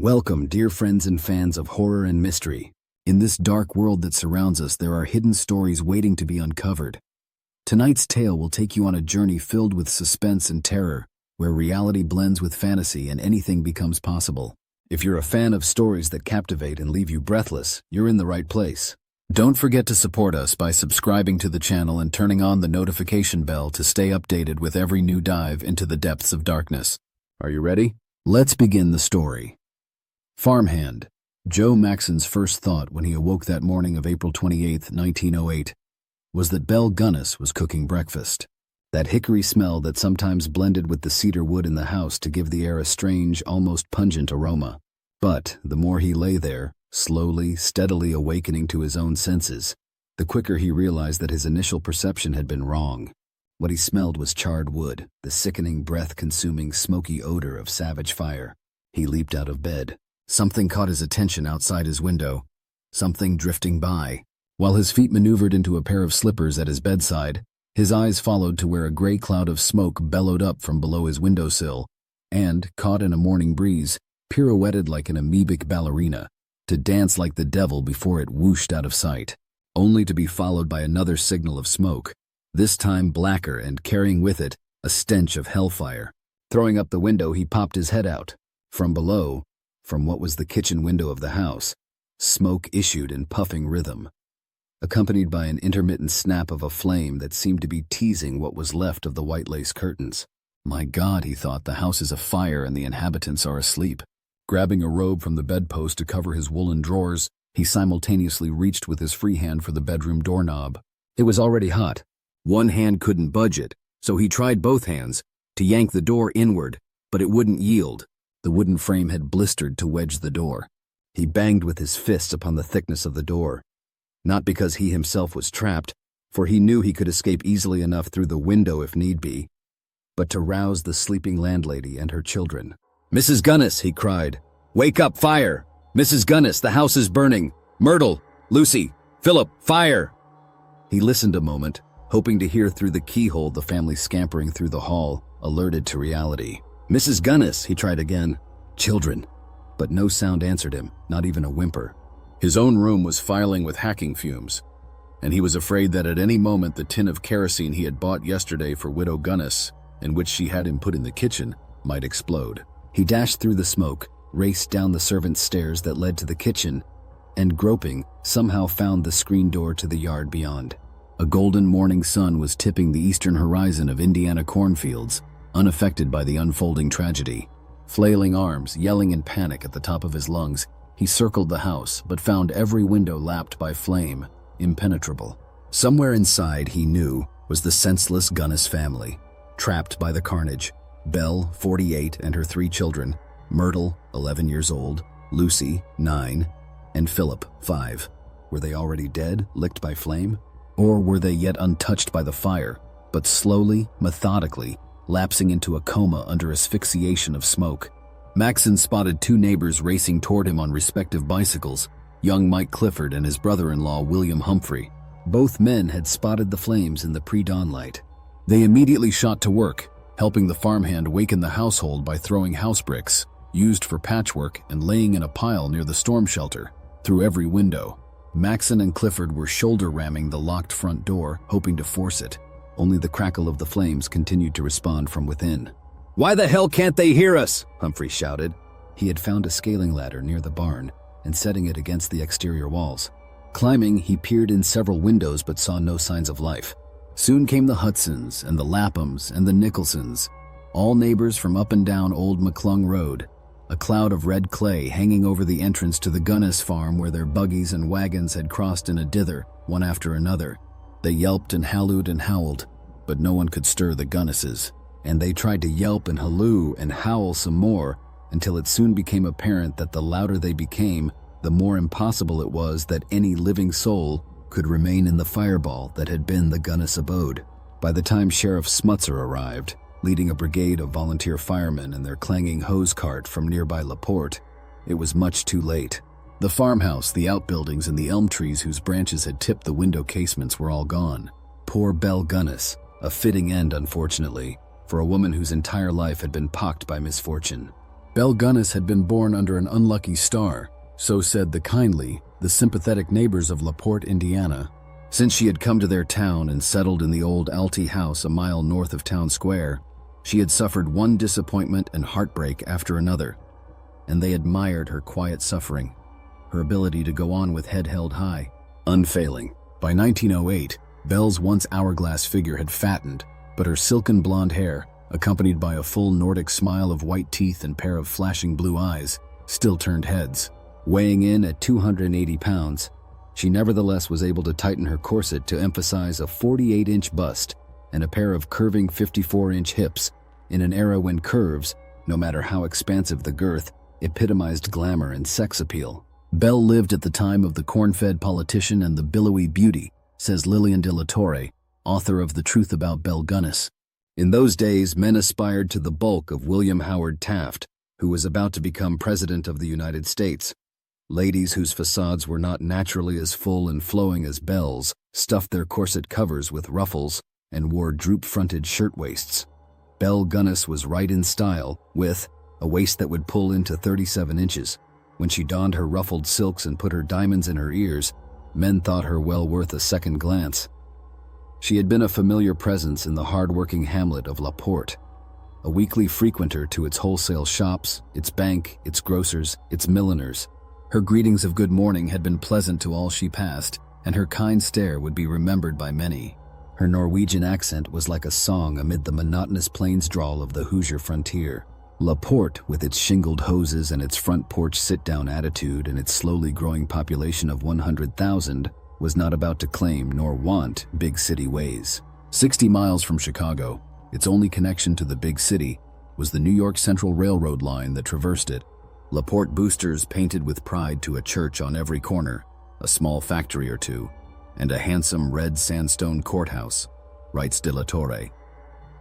Welcome, dear friends and fans of horror and mystery. In this dark world that surrounds us, there are hidden stories waiting to be uncovered. Tonight's tale will take you on a journey filled with suspense and terror, where reality blends with fantasy and anything becomes possible. If you're a fan of stories that captivate and leave you breathless, you're in the right place. Don't forget to support us by subscribing to the channel and turning on the notification bell to stay updated with every new dive into the depths of darkness. Are you ready? Let's begin the story. Farmhand. Joe Maxon's first thought when he awoke that morning of April 28, 1908, was that Belle Gunness was cooking breakfast. That hickory smell that sometimes blended with the cedar wood in the house to give the air a strange, almost pungent aroma. But the more he lay there, slowly, steadily awakening to his own senses, the quicker he realized that his initial perception had been wrong. What he smelled was charred wood, the sickening, breath-consuming, smoky odor of savage fire. He leaped out of bed. Something caught his attention outside his window, something drifting by. While his feet maneuvered into a pair of slippers at his bedside, his eyes followed to where a gray cloud of smoke bellowed up from below his windowsill and, caught in a morning breeze, pirouetted like an amoebic ballerina, to dance like the devil before it whooshed out of sight, only to be followed by another signal of smoke, this time blacker and carrying with it a stench of hellfire. Throwing up the window, he popped his head out. From below, from what was the kitchen window of the house, smoke issued in puffing rhythm, accompanied by an intermittent snap of a flame that seemed to be teasing what was left of the white lace curtains. My God, he thought, the house is afire and the inhabitants are asleep. Grabbing a robe from the bedpost to cover his woolen drawers, he simultaneously reached with his free hand for the bedroom doorknob. It was already hot. One hand couldn't budge it, so he tried both hands to yank the door inward, but it wouldn't yield. The wooden frame had blistered to wedge the door. He banged with his fists upon the thickness of the door. Not because he himself was trapped, for he knew he could escape easily enough through the window if need be, but to rouse the sleeping landlady and her children. "Mrs. Gunness," he cried. "Wake up, fire! Mrs. Gunness, the house is burning! Myrtle, Lucy, Philip, fire!" He listened a moment, hoping to hear through the keyhole the family scampering through the hall, alerted to reality. "Mrs. Gunness," he tried again. "Children." But no sound answered him, not even a whimper. His own room was filing with hacking fumes, and he was afraid that at any moment the tin of kerosene he had bought yesterday for Widow Gunness, and which she had him put in the kitchen, might explode. He dashed through the smoke, raced down the servants' stairs that led to the kitchen, and groping, somehow found the screen door to the yard beyond. A golden morning sun was tipping the eastern horizon of Indiana cornfields, unaffected by the unfolding tragedy. Flailing arms, yelling in panic at the top of his lungs, he circled the house, but found every window lapped by flame, impenetrable. Somewhere inside, he knew, was the senseless Gunness family, trapped by the carnage. Belle, 48, and her 3 children, Myrtle, 11 years old, Lucy, 9, and Philip, 5. Were they already dead, licked by flame? Or were they yet untouched by the fire, but slowly, methodically, lapsing into a coma under asphyxiation of smoke? Maxon spotted 2 neighbors racing toward him on respective bicycles, young Mike Clifford and his brother-in-law William Humphrey. Both men had spotted the flames in the pre-dawn light. They immediately shot to work, helping the farmhand waken the household by throwing house bricks, used for patchwork, and laying in a pile near the storm shelter, through every window. Maxon and Clifford were shoulder-ramming the locked front door, hoping to force it. Only the crackle of the flames continued to respond from within. "Why the hell can't they hear us?" Humphrey shouted. He had found a scaling ladder near the barn and setting it against the exterior walls. Climbing, he peered in several windows but saw no signs of life. Soon came the Hudsons and the Laphams and the Nicholsons, all neighbors from up and down Old McClung Road, a cloud of red clay hanging over the entrance to the Gunness farm where their buggies and wagons had crossed in a dither, one after another. They yelped and hallooed and howled, but no one could stir the Gunnesses, and they tried to yelp and halloo and howl some more until it soon became apparent that the louder they became, the more impossible it was that any living soul could remain in the fireball that had been the Gunness abode. By the time Sheriff Smutzer arrived, leading a brigade of volunteer firemen and their clanging hose cart from nearby LaPorte, it was much too late. The farmhouse, the outbuildings, and the elm trees whose branches had tipped the window casements were all gone. Poor Belle Gunness, a fitting end, unfortunately, for a woman whose entire life had been pocked by misfortune. Belle Gunness had been born under an unlucky star, so said the sympathetic neighbors of LaPorte, Indiana. Since she had come to their town and settled in the old Alty house a mile north of town square, she had suffered one disappointment and heartbreak after another, and they admired her quiet suffering, her ability to go on with head held high, unfailing. By 1908, Belle's once hourglass figure had fattened, but her silken blonde hair, accompanied by a full Nordic smile of white teeth and pair of flashing blue eyes, still turned heads. Weighing in at 280 pounds, she nevertheless was able to tighten her corset to emphasize a 48-inch bust and a pair of curving 54-inch hips in an era when curves, no matter how expansive the girth, epitomized glamour and sex appeal. Belle lived at the time of the corn-fed politician and the billowy beauty, says Lillian de la Torre, author of The Truth About Belle Gunness. In those days, men aspired to the bulk of William Howard Taft, who was about to become President of the United States. Ladies whose facades were not naturally as full and flowing as Belle's stuffed their corset covers with ruffles and wore droop-fronted shirtwaists. Belle Gunness was right in style, with a waist that would pull into 37 inches. When she donned her ruffled silks and put her diamonds in her ears, men thought her well worth a second glance. She had been a familiar presence in the hard-working hamlet of LaPorte, a weekly frequenter to its wholesale shops, its bank, its grocers, its milliners. Her greetings of good morning had been pleasant to all she passed, and her kind stare would be remembered by many. Her Norwegian accent was like a song amid the monotonous plains drawl of the Hoosier frontier. LaPorte, with its shingled houses and its front porch sit-down attitude and its slowly growing population of 100,000, was not about to claim nor want big city ways. 60 miles from Chicago, its only connection to the big city was the New York Central Railroad line that traversed it. LaPorte boosters painted with pride to a church on every corner, a small factory or two, and a handsome red sandstone courthouse, writes de la Torre.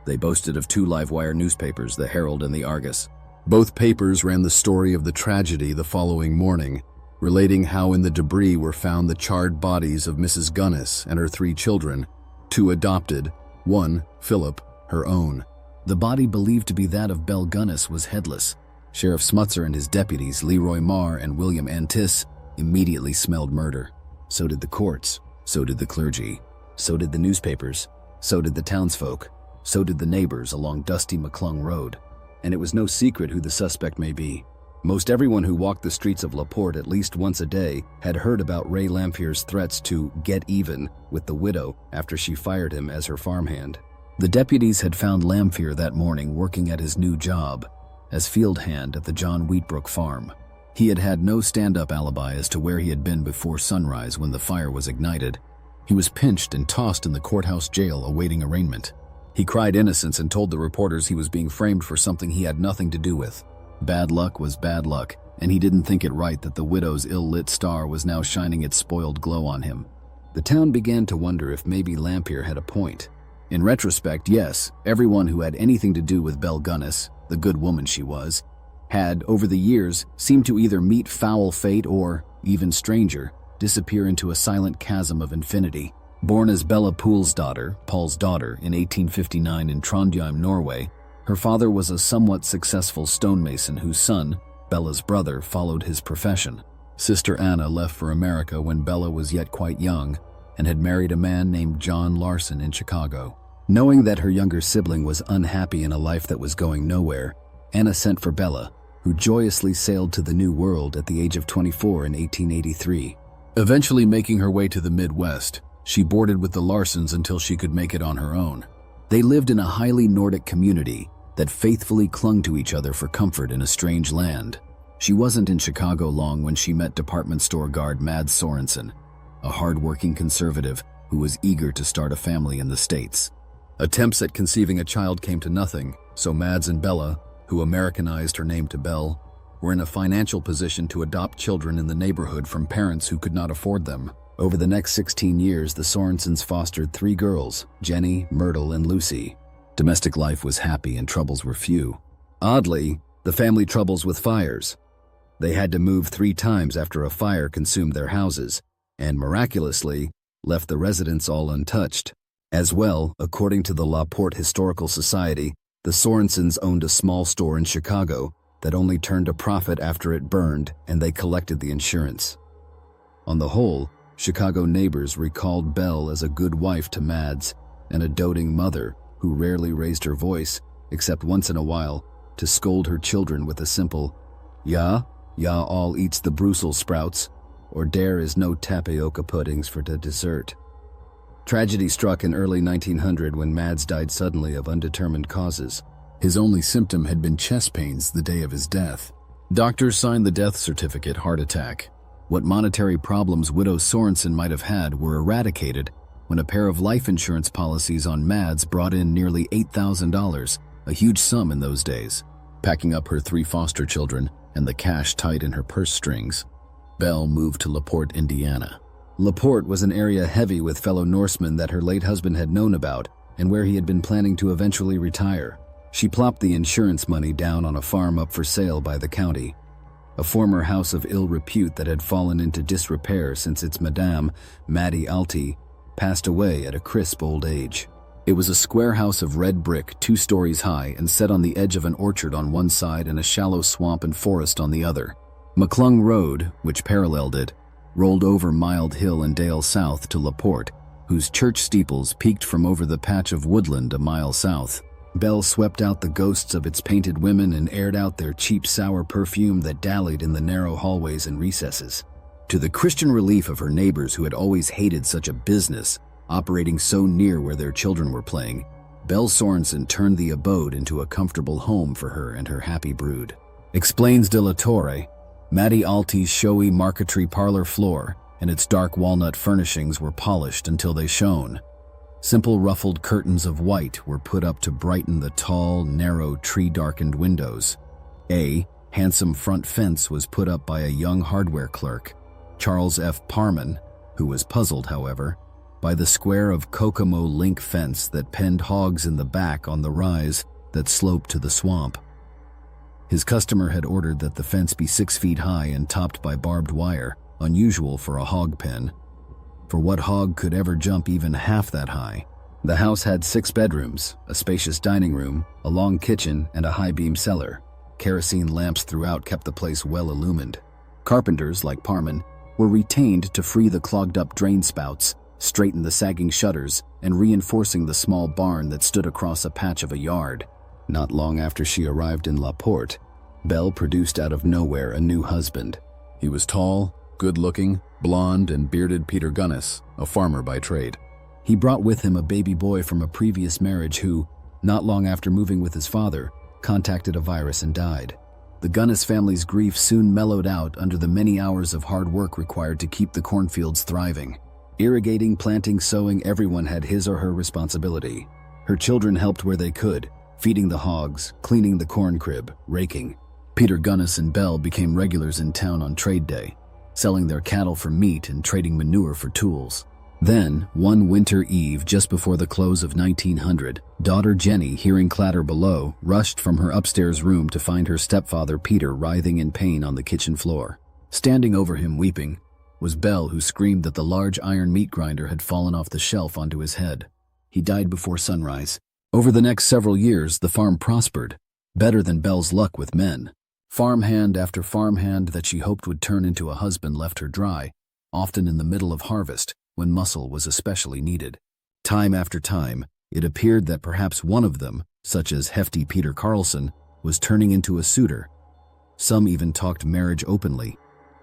They boasted of 2 live-wire newspapers, the Herald and the Argus. Both papers ran the story of the tragedy the following morning, relating how in the debris were found the charred bodies of Mrs. Gunness and her 3 children, 2 adopted, 1, Philip, her own. The body believed to be that of Belle Gunness was headless. Sheriff Smutzer and his deputies, Leroy Marr and William Antis, immediately smelled murder. So did the courts, so did the clergy, so did the newspapers, so did the townsfolk, so did the neighbors along dusty McClung Road. And it was no secret who the suspect may be. Most everyone who walked the streets of LaPorte at least once a day had heard about Ray Lamphere's threats to get even with the widow after she fired him as her farmhand. The deputies had found Lamphere that morning working at his new job as field hand at the John Wheatbrook farm. He had had no stand-up alibi as to where he had been before sunrise when the fire was ignited. He was pinched and tossed in the courthouse jail awaiting arraignment. He cried innocence and told the reporters he was being framed for something he had nothing to do with. Bad luck was bad luck, and he didn't think it right that the widow's ill-lit star was now shining its spoiled glow on him. The town began to wonder if maybe Lamphere had a point. In retrospect, yes, everyone who had anything to do with Belle Gunness, the good woman she was, had, over the years, seemed to either meet foul fate or, even stranger, disappear into a silent chasm of infinity. Born as Bella Paul's daughter in 1859 in Trondheim, Norway, her father was a somewhat successful stonemason whose son, Bella's brother, followed his profession. Sister Anna left for America when Bella was yet quite young and had married a man named John Larson in Chicago. Knowing that her younger sibling was unhappy in a life that was going nowhere, Anna sent for Bella, who joyously sailed to the New World at the age of 24 in 1883. Eventually making her way to the Midwest, she boarded with the Larsons until she could make it on her own. They lived in a highly Nordic community that faithfully clung to each other for comfort in a strange land. She wasn't in Chicago long when she met department store guard Mads Sorensen, a hard-working conservative who was eager to start a family in the States. Attempts at conceiving a child came to nothing, so Mads and Bella, who Americanized her name to Belle, were in a financial position to adopt children in the neighborhood from parents who could not afford them. Over the next 16 years, the Sorensens fostered 3 girls, Jenny, Myrtle, and Lucy. Domestic life was happy and troubles were few. Oddly, the family troubles with fires. They had to move 3 times after a fire consumed their houses, and miraculously, left the residents all untouched. As well, according to the LaPorte Historical Society, the Sorensens owned a small store in Chicago, that only turned a profit after it burned and they collected the insurance. On the whole, Chicago neighbors recalled Belle as a good wife to Mads and a doting mother who rarely raised her voice, except once in a while, to scold her children with a simple, "Ya all eats the Brussels sprouts," or "Dere is no tapioca puddings for the dessert." Tragedy struck in early 1900 when Mads died suddenly of undetermined causes. His only symptom had been chest pains the day of his death. Doctors signed the death certificate heart attack. What monetary problems widow Sorensen might have had were eradicated when a pair of life insurance policies on Mads brought in nearly $8,000, a huge sum in those days. Packing up her 3 foster children and the cash tight in her purse strings, Belle moved to LaPorte, Indiana. LaPorte was an area heavy with fellow Norsemen that her late husband had known about and where he had been planning to eventually retire. She plopped the insurance money down on a farm up for sale by the county, a former house of ill repute that had fallen into disrepair since its madame, Maddie Alti, passed away at a crisp old age. It was a square house of red brick, 2 stories high, and set on the edge of an orchard on one side and a shallow swamp and forest on the other. McClung Road, which paralleled it, rolled over Mild Hill and Dale south to LaPorte, whose church steeples peeked from over the patch of woodland a mile south. Belle swept out the ghosts of its painted women and aired out their cheap sour perfume that dallied in the narrow hallways and recesses. To the Christian relief of her neighbors who had always hated such a business, operating so near where their children were playing, Belle Sorensen turned the abode into a comfortable home for her and her happy brood. Explains de la Torre, Maddie Alti's showy marquetry parlor floor and its dark walnut furnishings were polished until they shone. Simple ruffled curtains of white were put up to brighten the tall, narrow, tree-darkened windows. A handsome front fence was put up by a young hardware clerk, Charles F. Parman, who was puzzled, however, by the square of Kokomo link fence that penned hogs in the back on the rise that sloped to the swamp. His customer had ordered that the fence be 6 feet high and topped by barbed wire, unusual for a hog pen. For what hog could ever jump even half that high? The house had 6 bedrooms, a spacious dining room, a long kitchen, and a high-beam cellar. Kerosene lamps throughout kept the place well illumined. Carpenters, like Parman, were retained to free the clogged-up drain spouts, straighten the sagging shutters, and reinforcing the small barn that stood across a patch of a yard. Not long after she arrived in LaPorte, Belle produced out of nowhere a new husband. He was tall, good-looking, blonde, and bearded Peter Gunness, a farmer by trade. He brought with him a baby boy from a previous marriage who, not long after moving with his father, contacted a virus and died. The Gunness family's grief soon mellowed out under the many hours of hard work required to keep the cornfields thriving. Irrigating, planting, sowing, everyone had his or her responsibility. Her children helped where they could, feeding the hogs, cleaning the corn crib, raking. Peter Gunness and Belle became regulars in town on trade day, selling their cattle for meat and trading manure for tools. Then, one winter eve just before the close of 1900, daughter Jenny, hearing clatter below, rushed from her upstairs room to find her stepfather Peter writhing in pain on the kitchen floor. Standing over him weeping was Belle, who screamed that the large iron meat grinder had fallen off the shelf onto his head. He died before sunrise. Over the next several years, the farm prospered, better than Belle's luck with men. Farmhand after farmhand that she hoped would turn into a husband left her dry, often in the middle of harvest, when muscle was especially needed. Time after time, it appeared that perhaps one of them, such as hefty Peter Carlson, was turning into a suitor. Some even talked marriage openly,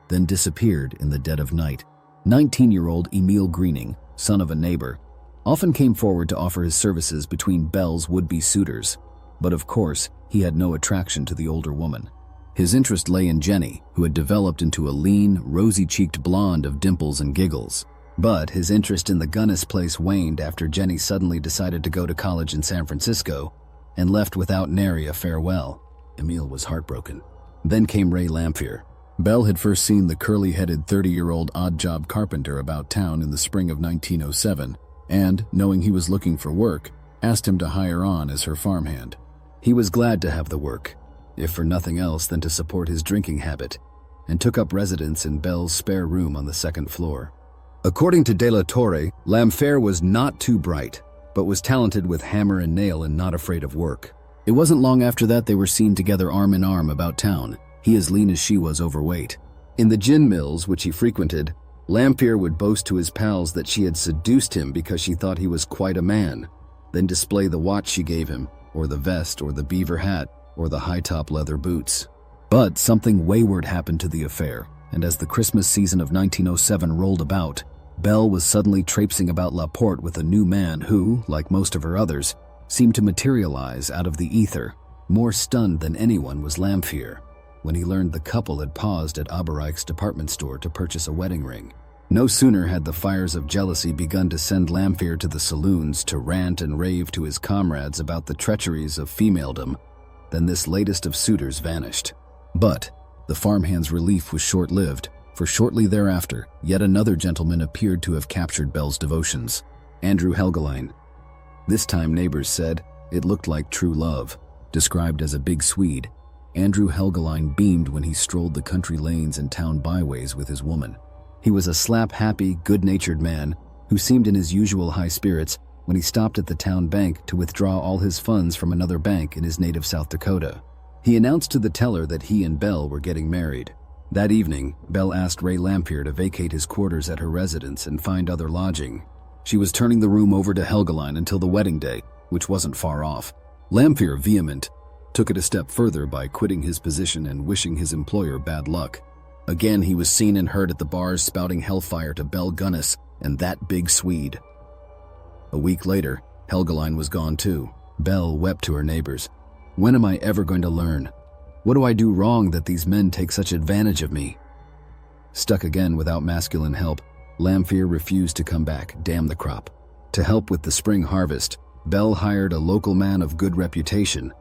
then disappeared in the dead of night. 19-year-old Emil Greening, son of a neighbor, often came forward to offer his services between Belle's would-be suitors, but of course, he had no attraction to the older woman. His interest lay in Jenny, who had developed into a lean, rosy-cheeked blonde of dimples and giggles. But his interest in the Gunness place waned after Jenny suddenly decided to go to college in San Francisco and left without nary a farewell. Emil was heartbroken. Then came Ray Lamphere. Belle had first seen the curly-headed 30-year-old odd-job carpenter about town in the spring of 1907, and, knowing he was looking for work, asked him to hire on as her farmhand. He was glad to have the work, if for nothing else than to support his drinking habit, and took up residence in Belle's spare room on the second floor. According to De La Torre, Lamphere was not too bright, but was talented with hammer and nail and not afraid of work. It wasn't long after that they were seen together arm in arm about town, he as lean as she was overweight. In the gin mills which he frequented, Lamphere would boast to his pals that she had seduced him because she thought he was quite a man, then display the watch she gave him, or the vest, or the beaver hat, or the high-top leather boots. But something wayward happened to the affair, and as the Christmas season of 1907 rolled about, Belle was suddenly traipsing about La Porte with a new man who, like most of her others, seemed to materialize out of the ether. More stunned than anyone was Lamphere, when he learned the couple had paused at Oberreich's department store to purchase a wedding ring. No sooner had the fires of jealousy begun to send Lamphere to the saloons to rant and rave to his comrades about the treacheries of femaledom than this latest of suitors vanished. But the farmhand's relief was short-lived, for shortly thereafter, yet another gentleman appeared to have captured Belle's devotions, Andrew Helgelien. This time neighbors said it looked like true love. Described as a big Swede, Andrew Helgelien beamed when he strolled the country lanes and town byways with his woman. He was a slap-happy, good-natured man who seemed in his usual high spirits when he stopped at the town bank to withdraw all his funds from another bank in his native South Dakota. He announced to the teller that he and Belle were getting married. That evening, Belle asked Ray Lamphere to vacate his quarters at her residence and find other lodging. She was turning the room over to Helgelien until the wedding day, which wasn't far off. Lamphere, vehement, took it a step further by quitting his position and wishing his employer bad luck. Again, he was seen and heard at the bars spouting hellfire to Belle Gunness and that big Swede. A week later, Helgelien was gone too. Belle wept to her neighbors. When am I ever going to learn? What do I do wrong that these men take such advantage of me? Stuck again without masculine help, Lamphere refused to come back, damn the crop. To help with the spring harvest, Belle hired a local man of good reputation,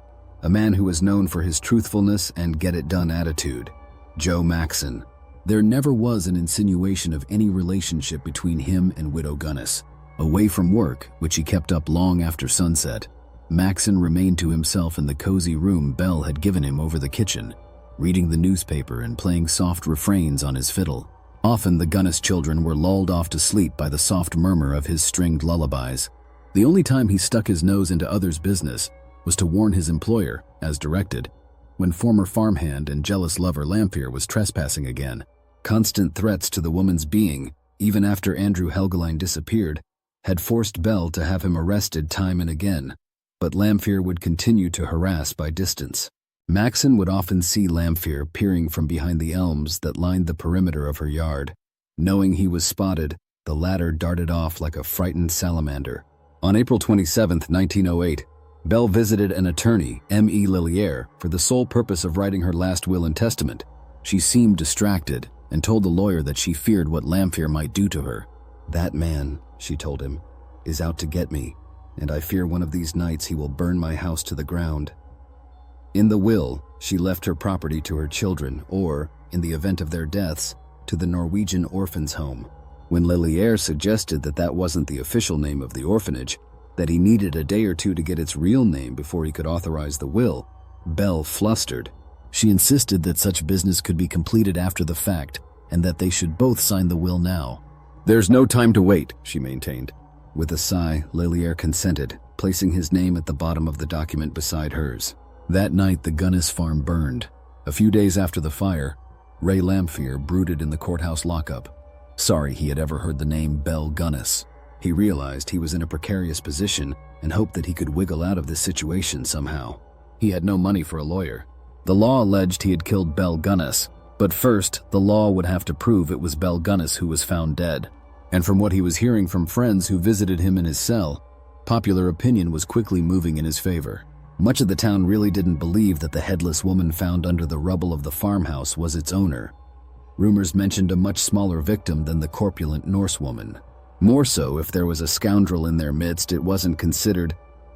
a man who was known for his truthfulness and get-it-done attitude, Joe Maxon. There never was an insinuation of any relationship between him and Widow Gunness. Away from work, which he kept up long after sunset, Maxon remained to himself in the cozy room Belle had given him over the kitchen, reading the newspaper and playing soft refrains on his fiddle. Often the Gunness children were lulled off to sleep by the soft murmur of his stringed lullabies. The only time he stuck his nose into others' business was to warn his employer, as directed, when former farmhand and jealous lover Lamphere was trespassing again. Constant threats to the woman's being, even after Andrew Helgelien disappeared, had forced Belle to have him arrested time and again, but Lamphere would continue to harass by distance. Maxon would often see Lamphere peering from behind the elms that lined the perimeter of her yard. Knowing he was spotted, the latter darted off like a frightened salamander. On April 27, 1908, Belle visited an attorney, M.E. Lilliere, for the sole purpose of writing her last will and testament. She seemed distracted and told the lawyer that she feared what Lamphere might do to her. That man, she told him, is out to get me, and I fear one of these nights he will burn my house to the ground. In the will, she left her property to her children or, in the event of their deaths, to the Norwegian Orphans' Home. When Lilliere suggested that that wasn't the official name of the orphanage, that he needed a day or two to get its real name before he could authorize the will, Belle flustered. She insisted that such business could be completed after the fact and that they should both sign the will now. There's no time to wait, she maintained. With a sigh, Lilliere consented, placing his name at the bottom of the document beside hers. That night, the Gunness farm burned. A few days after the fire, Ray Lamphere brooded in the courthouse lockup. Sorry he had ever heard the name Belle Gunness. He realized he was in a precarious position and hoped that he could wiggle out of this situation somehow. He had no money for a lawyer. The law alleged he had killed Belle Gunness, but first, the law would have to prove it was Belle Gunness who was found dead. And from what he was hearing from friends who visited him in his cell, popular opinion was quickly moving in his favor. Much of the town really didn't believe that the headless woman found under the rubble of the farmhouse was its owner. Rumors mentioned a much smaller victim than the corpulent Norse woman. More so, if there was a scoundrel in their midst, it wasn't considered,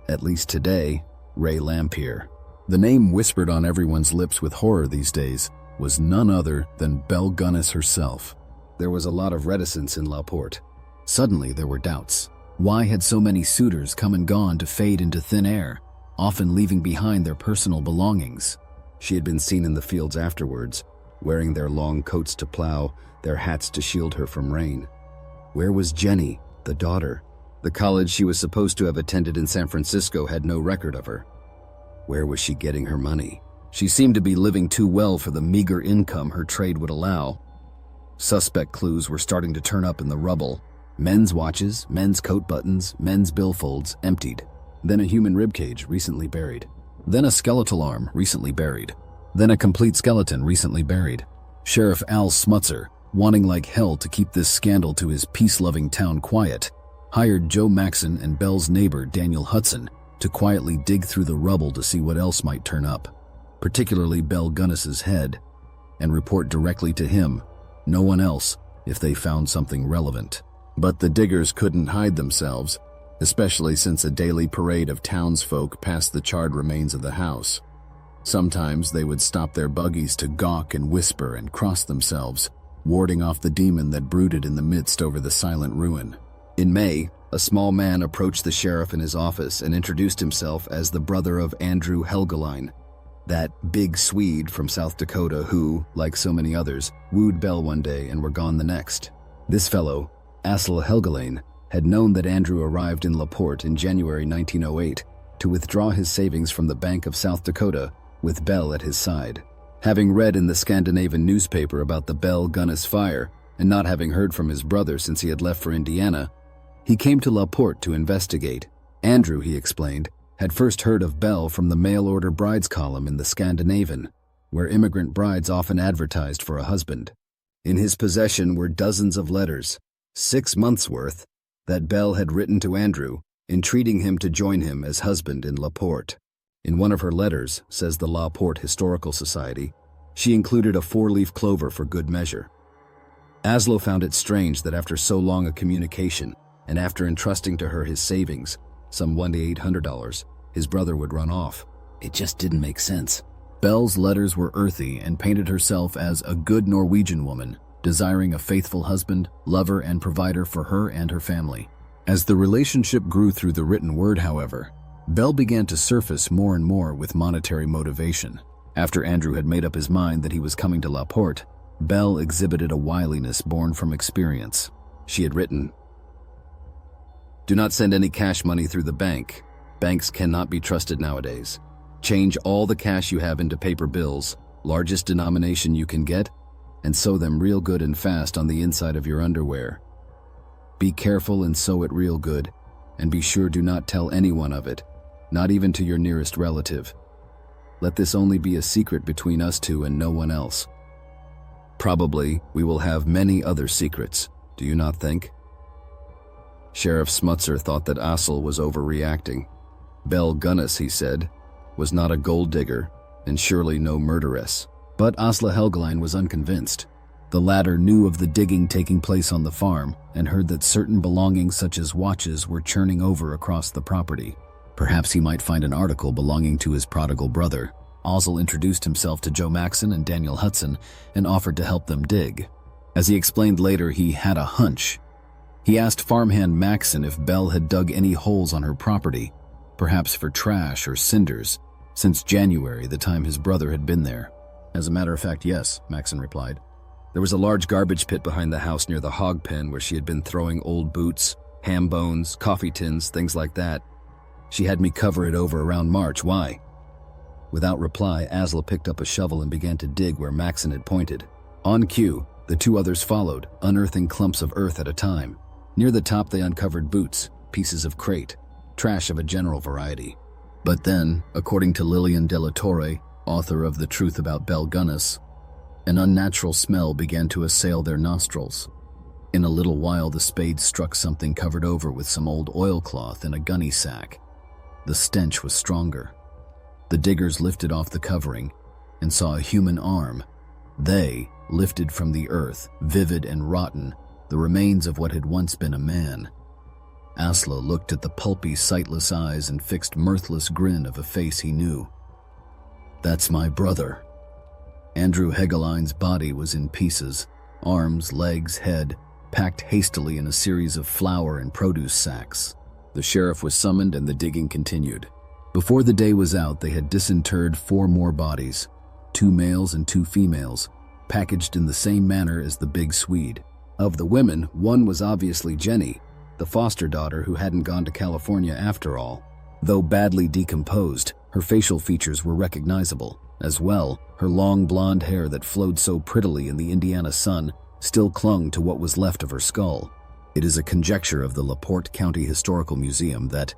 at least today, Ray Lamphere. The name whispered on everyone's lips with horror these days was none other than Belle Gunness herself. There was a lot of reticence in La Porte. Suddenly, there were doubts. Why had so many suitors come and gone to fade into thin air, often leaving behind their personal belongings? She had been seen in the fields afterwards, wearing their long coats to plow, their hats to shield her from rain. Where was Jenny, the daughter? The college she was supposed to have attended in San Francisco had no record of her. Where was she getting her money? She seemed to be living too well for the meager income her trade would allow. Suspect clues were starting to turn up in the rubble. Men's watches, men's coat buttons, men's billfolds, emptied. Then a human ribcage, recently buried. Then a skeletal arm, recently buried. Then a complete skeleton, recently buried. Sheriff Al Smutzer, wanting like hell to keep this scandal to his peace-loving town quiet, hired Joe Maxon and Belle's neighbor, Daniel Hudson, to quietly dig through the rubble to see what else might turn up, particularly Belle Gunness's head, and report directly to him, no one else, if they found something relevant. But the diggers couldn't hide themselves, especially since a daily parade of townsfolk passed the charred remains of the house. Sometimes they would stop their buggies to gawk and whisper and cross themselves, warding off the demon that brooded in the midst over the silent ruin. In May, a small man approached the sheriff in his office and introduced himself as the brother of Andrew Helgeline, that big Swede from South Dakota who, like so many others, wooed Belle one day and were gone the next. This fellow, Asle Helgeline, had known that Andrew arrived in LaPorte in January 1908 to withdraw his savings from the Bank of South Dakota with Belle at his side. Having read in the Scandinavian newspaper about the Belle Gunness fire and not having heard from his brother since he had left for Indiana, he came to LaPorte to investigate. Andrew, he explained, had first heard of Belle from the mail-order brides column in the Scandinavian, where immigrant brides often advertised for a husband. In his possession were dozens of letters, 6 months' worth, that Belle had written to Andrew, entreating him to join him as husband in LaPorte. In one of her letters, says the LaPorte Historical Society, she included a 4-leaf clover for good measure. Aslo found it strange that after so long a communication, and after entrusting to her his savings, some $100 to $800, his brother would run off. It just didn't make sense. Belle's letters were earthy and painted herself as a good Norwegian woman, desiring a faithful husband, lover, and provider for her and her family. As the relationship grew through the written word, however, Belle began to surface more and more with monetary motivation. After Andrew had made up his mind that he was coming to LaPorte, Belle exhibited a wiliness born from experience. She had written, "Do not send any cash money through the bank. Banks cannot be trusted nowadays. Change all the cash you have into paper bills, largest denomination you can get, and sew them real good and fast on the inside of your underwear. Be careful and sew it real good, and be sure do not tell anyone of it, not even to your nearest relative. Let this only be a secret between us two and no one else. Probably we will have many other secrets, do you not think?" Sheriff Smutzer thought that Asle was overreacting. Belle Gunness, he said, was not a gold digger and surely no murderess. But Asle Helgeline was unconvinced. The latter knew of the digging taking place on the farm and heard that certain belongings such as watches were churning over across the property. Perhaps he might find an article belonging to his prodigal brother. Asle introduced himself to Joe Maxon and Daniel Hudson and offered to help them dig. As he explained later, he had a hunch. He asked farmhand Maxon if Belle had dug any holes on her property, perhaps for trash or cinders, since January, the time his brother had been there. "As a matter of fact, yes," Maxon replied. "There was a large garbage pit behind the house near the hog pen where she had been throwing old boots, ham bones, coffee tins, things like that. She had me cover it over around March. Why?" Without reply, Asle picked up a shovel and began to dig where Maxon had pointed. On cue, the two others followed, unearthing clumps of earth at a time. Near the top they uncovered boots, pieces of crate, trash of a general variety. But then, according to Lillian De La Torre, author of The Truth About Belle Gunness, an unnatural smell began to assail their nostrils. In a little while the spades struck something covered over with some old oilcloth in a gunny sack. The stench was stronger. The diggers lifted off the covering and saw a human arm. They lifted from the earth, vivid and rotten, the remains of what had once been a man. Asle looked at the pulpy, sightless eyes and fixed mirthless grin of a face he knew. "That's my brother." Andrew Hegeline's body was in pieces, arms, legs, head, packed hastily in a series of flour and produce sacks. The sheriff was summoned and the digging continued. Before the day was out, they had disinterred 4 more bodies, 2 males and 2 females, packaged in the same manner as the big Swede. Of the women, one was obviously Jenny, the foster daughter who hadn't gone to California after all. Though badly decomposed, her facial features were recognizable. As well, her long blonde hair that flowed so prettily in the Indiana sun still clung to what was left of her skull. It is a conjecture of the LaPorte County Historical Museum that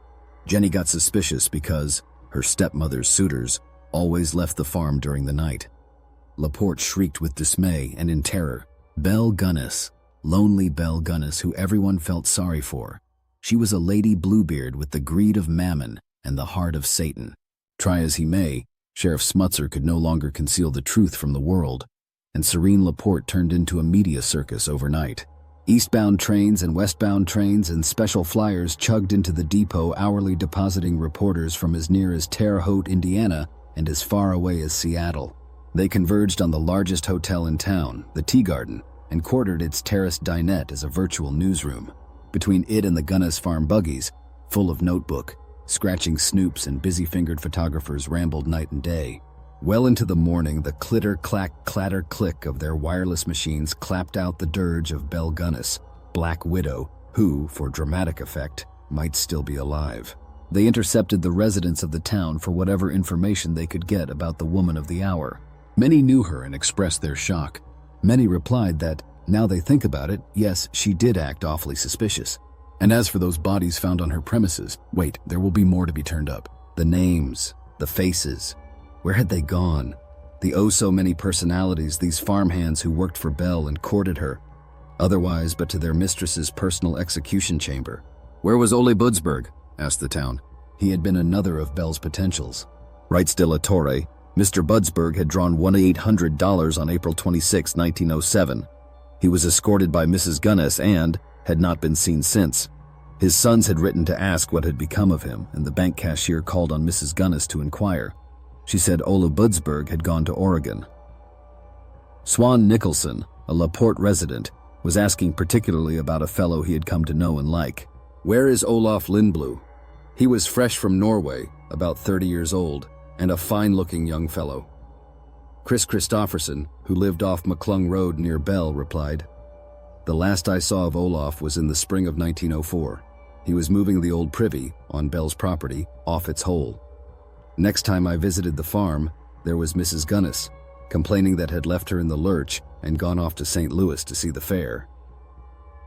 Jenny got suspicious because her stepmother's suitors always left the farm during the night. LaPorte shrieked with dismay and in terror. Belle Gunness, lonely Belle Gunness who everyone felt sorry for. She was a Lady Bluebeard with the greed of mammon and the heart of Satan. Try as he may, Sheriff Smutzer could no longer conceal the truth from the world, and Serene LaPorte turned into a media circus overnight. Eastbound trains and westbound trains and special flyers chugged into the depot, hourly depositing reporters from as near as Terre Haute, Indiana, and as far away as Seattle. They converged on the largest hotel in town, the Tea Garden, and quartered its terraced dinette as a virtual newsroom. Between it and the Gunness farm buggies, full of notebook, scratching snoops and busy-fingered photographers rambled night and day. Well into the morning, the clitter, clack, clatter, click of their wireless machines clapped out the dirge of Belle Gunness, Black Widow, who, for dramatic effect, might still be alive. They intercepted the residents of the town for whatever information they could get about the woman of the hour. Many knew her and expressed their shock. Many replied that, now they think about it, yes, she did act awfully suspicious. And as for those bodies found on her premises, wait, there will be more to be turned up. The names, the faces. Where had they gone? The oh-so-many personalities, these farmhands who worked for Belle and courted her. Otherwise but to their mistress's personal execution chamber. Where was Ole Budsberg? Asked the town. He had been another of Belle's potentials. Writes De La Torre, Mr. Budsberg had drawn $1,800 on April 26, 1907. He was escorted by Mrs. Gunness and had not been seen since. His sons had written to ask what had become of him, and the bank cashier called on Mrs. Gunness to inquire. She said Ole Budsberg had gone to Oregon. Swan Nicholson, a LaPorte resident, was asking particularly about a fellow he had come to know and like. Where is Olaf Lindblad? He was fresh from Norway, about 30 years old, and a fine-looking young fellow. Chris Christopherson, who lived off McClung Road near Belle, replied, The last I saw of Olaf was in the spring of 1904. He was moving the old privy, on Belle's property, off its hole. Next time I visited the farm, there was Mrs. Gunness, complaining that had left her in the lurch and gone off to St. Louis to see the fair.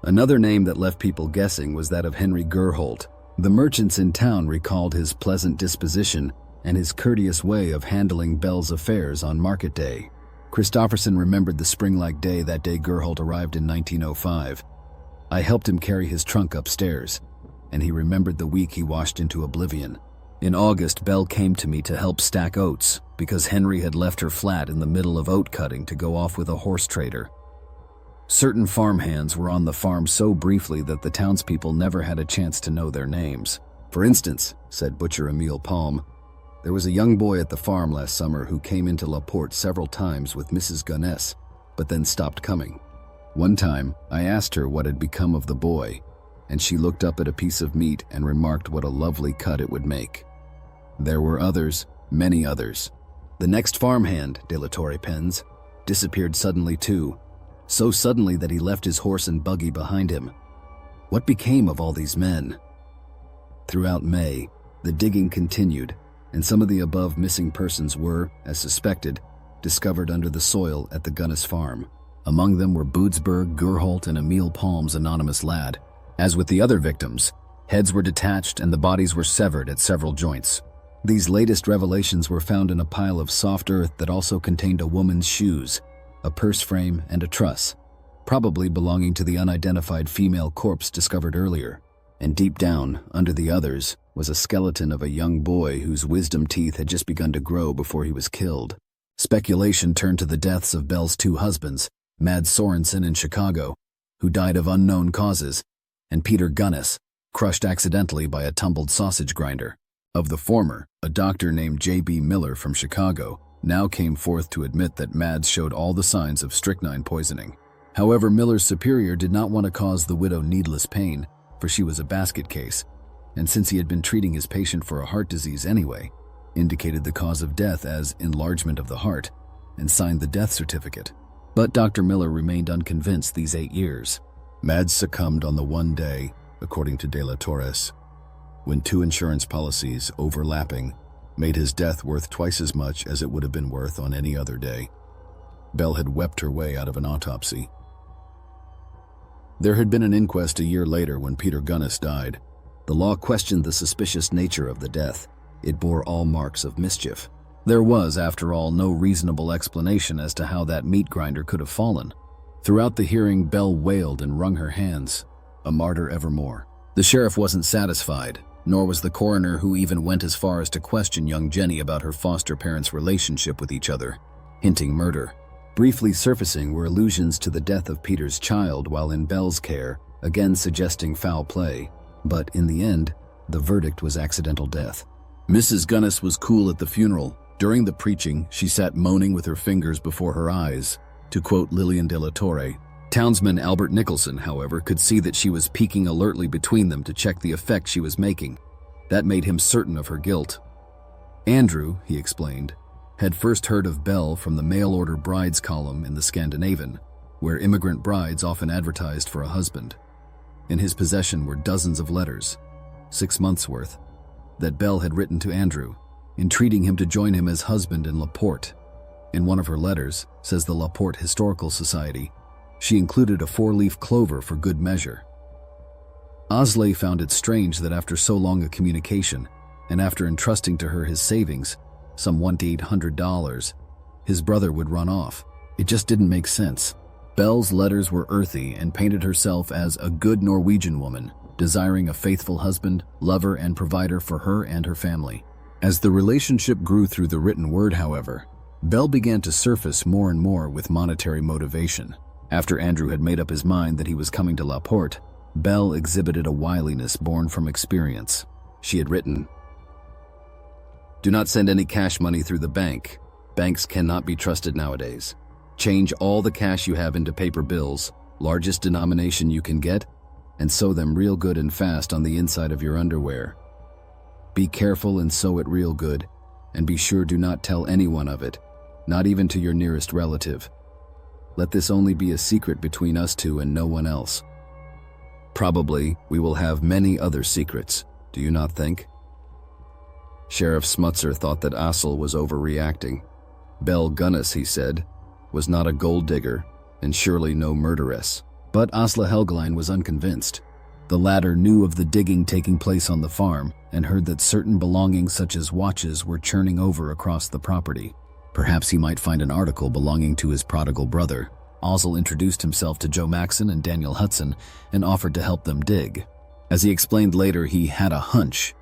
Another name that left people guessing was that of Henry Gerholt. The merchants in town recalled his pleasant disposition and his courteous way of handling Belle's affairs on market day. Christopherson remembered the spring-like day that day Gerholt arrived in 1905. I helped him carry his trunk upstairs, and he remembered the week he washed into oblivion. In August, Belle came to me to help stack oats because Henry had left her flat in the middle of oat cutting to go off with a horse trader. Certain farmhands were on the farm so briefly that the townspeople never had a chance to know their names. For instance, said Butcher Emile Palm, there was a young boy at the farm last summer who came into LaPorte several times with Mrs. Gunness, but then stopped coming. One time, I asked her what had become of the boy, and she looked up at a piece of meat and remarked what a lovely cut it would make. There were others, many others. The next farmhand, De La Torre pens, disappeared suddenly too, so suddenly that he left his horse and buggy behind him. What became of all these men? Throughout May, the digging continued, and some of the above missing persons were, as suspected, discovered under the soil at the Gunness farm. Among them were Budsberg, Gerholt, and Emile Palm's anonymous lad. As with the other victims, heads were detached and the bodies were severed at several joints. These latest revelations were found in a pile of soft earth that also contained a woman's shoes, a purse frame, and a truss, probably belonging to the unidentified female corpse discovered earlier. And deep down, under the others, was a skeleton of a young boy whose wisdom teeth had just begun to grow before he was killed. Speculation turned to the deaths of Belle's two husbands, Mads Sorensen in Chicago, who died of unknown causes, and Peter Gunness, crushed accidentally by a tumbled sausage grinder. Of the former, a doctor named J.B. Miller from Chicago now came forth to admit that Mads showed all the signs of strychnine poisoning. However, Miller's superior did not want to cause the widow needless pain, for she was a basket case, and since he had been treating his patient for a heart disease anyway, indicated the cause of death as enlargement of the heart, and signed the death certificate. But Dr. Miller remained unconvinced these 8 years. Mads succumbed on the one day, according to De La Torres. when two insurance policies overlapping made his death worth twice as much as it would have been worth on any other day. Belle had wept her way out of an autopsy. There had been an inquest a year later when Peter Gunness died. The law questioned the suspicious nature of the death. It bore all marks of mischief. There was, after all, no reasonable explanation as to how that meat grinder could have fallen. Throughout the hearing, Belle wailed and wrung her hands, a martyr evermore. The sheriff wasn't satisfied, nor was the coroner, who even went as far as to question young Jenny about her foster parents' relationship with each other, hinting murder. Briefly surfacing were allusions to the death of Peter's child while in Belle's care, again suggesting foul play. But in the end, the verdict was accidental death. Mrs. Gunness was cool at the funeral. During the preaching, she sat moaning with her fingers before her eyes. To quote Lillian de la Torre, townsman Albert Nicholson, however, could see that she was peeking alertly between them to check the effect she was making. That made him certain of her guilt. Andrew, he explained, had first heard of Belle from the mail-order brides column in the Scandinavian, where immigrant brides often advertised for a husband. In his possession were dozens of letters, 6 months' worth, that Belle had written to Andrew, entreating him to join him as husband in Laporte. In one of her letters, says the Laporte Historical Society, she included a 4-leaf clover for good measure. Osley found it strange that after so long a communication, and after entrusting to her his savings, some $1,800, his brother would run off. It just didn't make sense. Belle's letters were earthy and painted herself as a good Norwegian woman, desiring a faithful husband, lover, and provider for her and her family. As the relationship grew through the written word, however, Belle began to surface more and more with monetary motivation. After Andrew had made up his mind that he was coming to Laporte, Belle exhibited a wiliness born from experience. She had written, "Do not send any cash money through the bank. Banks cannot be trusted nowadays. Change all the cash you have into paper bills, largest denomination you can get, and sew them real good and fast on the inside of your underwear. Be careful and sew it real good, and be sure do not tell anyone of it, not even to your nearest relative. Let this only be a secret between us two and no one else. Probably we will have many other secrets, do you not think?" Sheriff Smutzer thought that Assel was overreacting. Belle Gunness, he said, was not a gold digger and surely no murderess. But Asla Helgeline was unconvinced. The latter knew of the digging taking place on the farm and heard that certain belongings such as watches were churning over across the property. Perhaps he might find an article belonging to his prodigal brother. Osel introduced himself to Joe Maxon and Daniel Hudson and offered to help them dig. As he explained later, he had a hunch.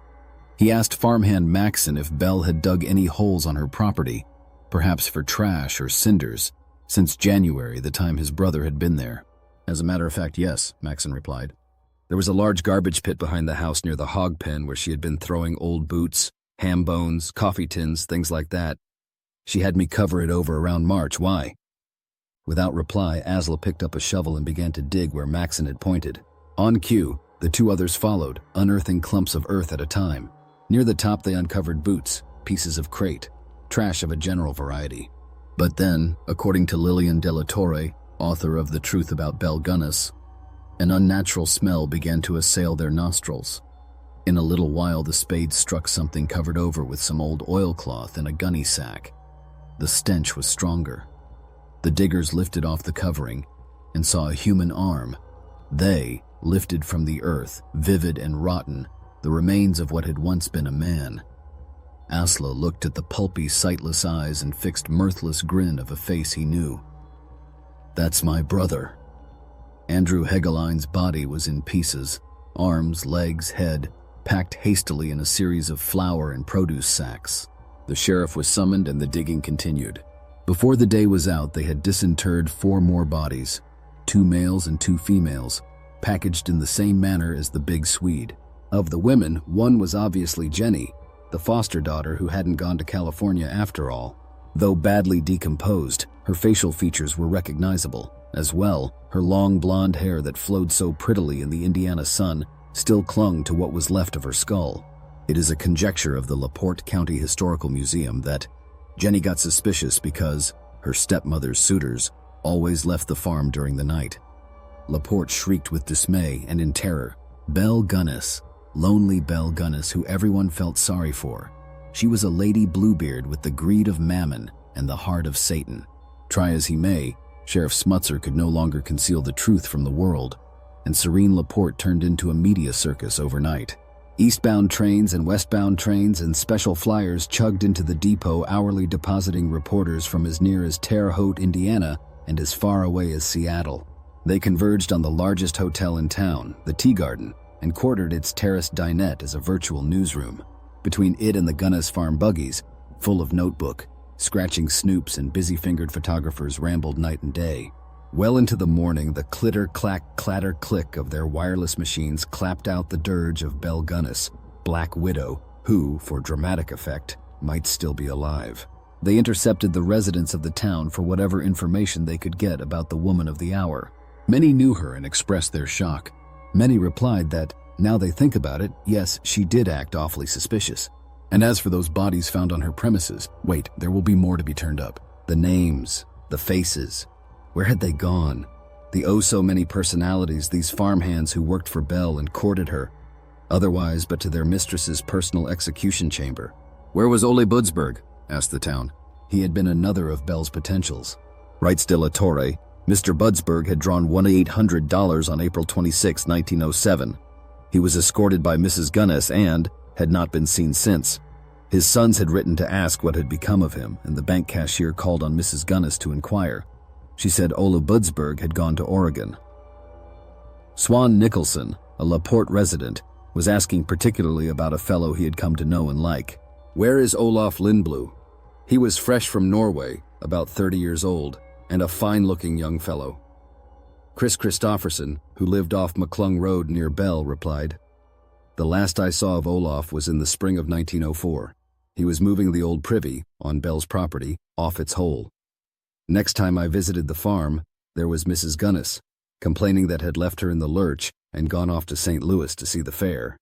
He asked farmhand Maxon if Belle had dug any holes on her property, perhaps for trash or cinders, since January, the time his brother had been there. "As a matter of fact, yes," Maxon replied. "There was a large garbage pit behind the house near the hog pen where she had been throwing old boots, ham bones, coffee tins, things like that. She had me cover it over around March. Why?" Without reply, Asla picked up a shovel and began to dig where Maxon had pointed. On cue, the two others followed, unearthing clumps of earth at a time. Near the top they uncovered boots, pieces of crate, trash of a general variety. But then, according to Lillian de la Torre, author of The Truth About Belle Gunness, an unnatural smell began to assail their nostrils. In a little while the spades struck something covered over with some old oilcloth and a gunny sack. The stench was stronger. The diggers lifted off the covering and saw a human arm. They lifted from the earth, vivid and rotten, the remains of what had once been a man. Asla looked at the pulpy, sightless eyes and fixed mirthless grin of a face he knew. "That's my brother." Andrew Hegeline's body was in pieces, arms, legs, head, packed hastily in a series of flour and produce sacks. The sheriff was summoned and the digging continued. Before the day was out, they had disinterred 4 more bodies, 2 males and 2 females, packaged in the same manner as the Big Swede. Of the women, one was obviously Jenny, the foster daughter who hadn't gone to California after all. Though badly decomposed, her facial features were recognizable. As well, her long blonde hair that flowed so prettily in the Indiana sun still clung to what was left of her skull. It is a conjecture of the LaPorte County Historical Museum that Jenny got suspicious because her stepmother's suitors always left the farm during the night. LaPorte shrieked with dismay and in terror. Belle Gunness, lonely Belle Gunness, who everyone felt sorry for. She was a Lady Bluebeard with the greed of mammon and the heart of Satan. Try as he may, Sheriff Smutzer could no longer conceal the truth from the world, and Serene Laporte turned into a media circus overnight. Eastbound trains and westbound trains and special flyers chugged into the depot, hourly depositing reporters from as near as Terre Haute, Indiana, and as far away as Seattle. They converged on the largest hotel in town, the Tea Garden, and quartered its terraced dinette as a virtual newsroom. Between it and the Gunness farm buggies, full of notebook, scratching snoops and busy-fingered photographers rambled night and day. Well into the morning, the clitter, clack, clatter, click of their wireless machines clapped out the dirge of Belle Gunness, Black Widow, who, for dramatic effect, might still be alive. They intercepted the residents of the town for whatever information they could get about the woman of the hour. Many knew her and expressed their shock. Many replied that, now they think about it, yes, she did act awfully suspicious. And as for those bodies found on her premises, wait, there will be more to be turned up. The names, the faces. Where had they gone? The oh-so-many personalities, these farmhands who worked for Belle and courted her, otherwise but to their mistress's personal execution chamber. Where was Ole Budsberg? Asked the town. He had been another of Belle's potentials. Writes De La Torre, Mr. Budsberg had drawn $1,800 on April 26, 1907. He was escorted by Mrs. Gunness and had not been seen since. His sons had written to ask what had become of him, and the bank cashier called on Mrs. Gunness to inquire. She said Ole Budsberg had gone to Oregon. Swan Nicholson, a Laporte resident, was asking particularly about a fellow he had come to know and like. Where is Olaf Lindblad? He was fresh from Norway, about 30 years old, and a fine-looking young fellow. Chris Christopherson, who lived off McClung Road near Belle, replied, The last I saw of Olaf was in the spring of 1904. He was moving the old privy, on Belle's property, off its hole. Next time I visited the farm, there was Mrs. Gunness, complaining that had left her in the lurch and gone off to St. Louis to see the fair.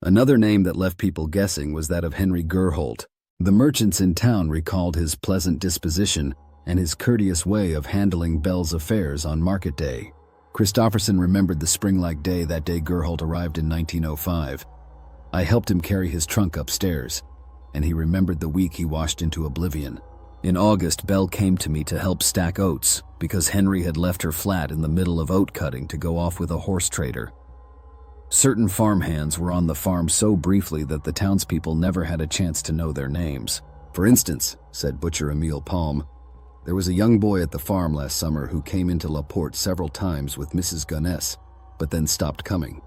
Another name that left people guessing was that of Henry Gerholt. The merchants in town recalled his pleasant disposition and his courteous way of handling Belle's affairs on market day. Christopherson remembered the spring-like day that day Gerholt arrived in 1905. I helped him carry his trunk upstairs, and he remembered the week he washed into oblivion. In August, Belle came to me to help stack oats because Henry had left her flat in the middle of oat cutting to go off with a horse trader. Certain farmhands were on the farm so briefly that the townspeople never had a chance to know their names. For instance, said Butcher Emile Palm, there was a young boy at the farm last summer who came into Laporte several times with Mrs. Gunness, but then stopped coming.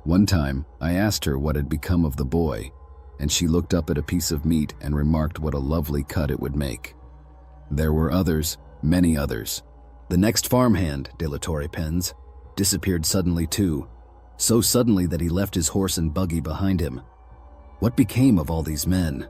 One time, I asked her what had become of the boy, and she looked up at a piece of meat and remarked what a lovely cut it would make. There were others, many others. The next farmhand, De La Torre pens, disappeared suddenly too, so suddenly that he left his horse and buggy behind him. What became of all these men?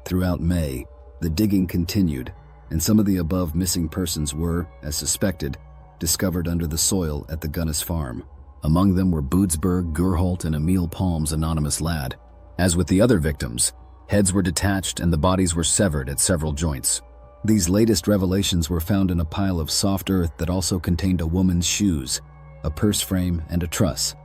Throughout May, the digging continued, and some of the above missing persons were, as suspected, discovered under the soil at the Gunness farm. Among them were Budsberg, Gerholt, and Emile Palm's anonymous lad. As with the other victims, heads were detached and the bodies were severed at several joints. These latest revelations were found in a pile of soft earth that also contained a woman's shoes, a purse frame, and a truss,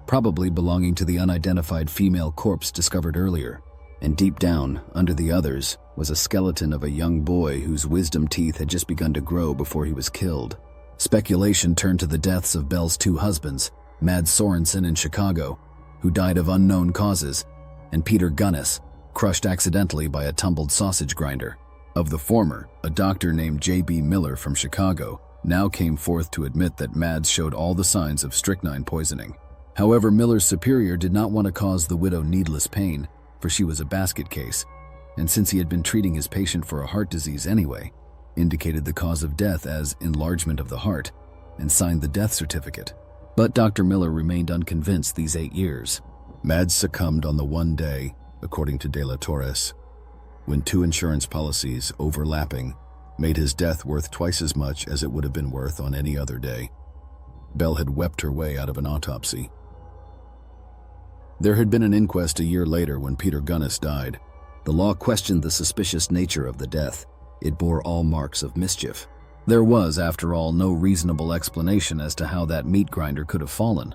probably belonging to the unidentified female corpse discovered earlier. And deep down, under the others, was a skeleton of a young boy whose wisdom teeth had just begun to grow before he was killed. Speculation turned to the deaths of Belle's two husbands, Mads Sorensen in Chicago, who died of unknown causes, and Peter Gunness, crushed accidentally by a tumbled sausage grinder. Of the former, a doctor named J.B. Miller from Chicago now came forth to admit that Mads showed all the signs of strychnine poisoning. However, Miller's superior did not want to cause the widow needless pain, for she was a basket case, and since he had been treating his patient for a heart disease anyway, indicated the cause of death as enlargement of the heart, and signed the death certificate. But Dr. Miller remained unconvinced these 8 years. Mads succumbed on the one day, according to De La Torres, when 2 insurance policies overlapping made his death worth twice as much as it would have been worth on any other day. Belle had wept her way out of an autopsy. There had been an inquest a year later when Peter Gunness died. The law questioned the suspicious nature of the death. It bore all marks of mischief. There was, after all, no reasonable explanation as to how that meat grinder could have fallen.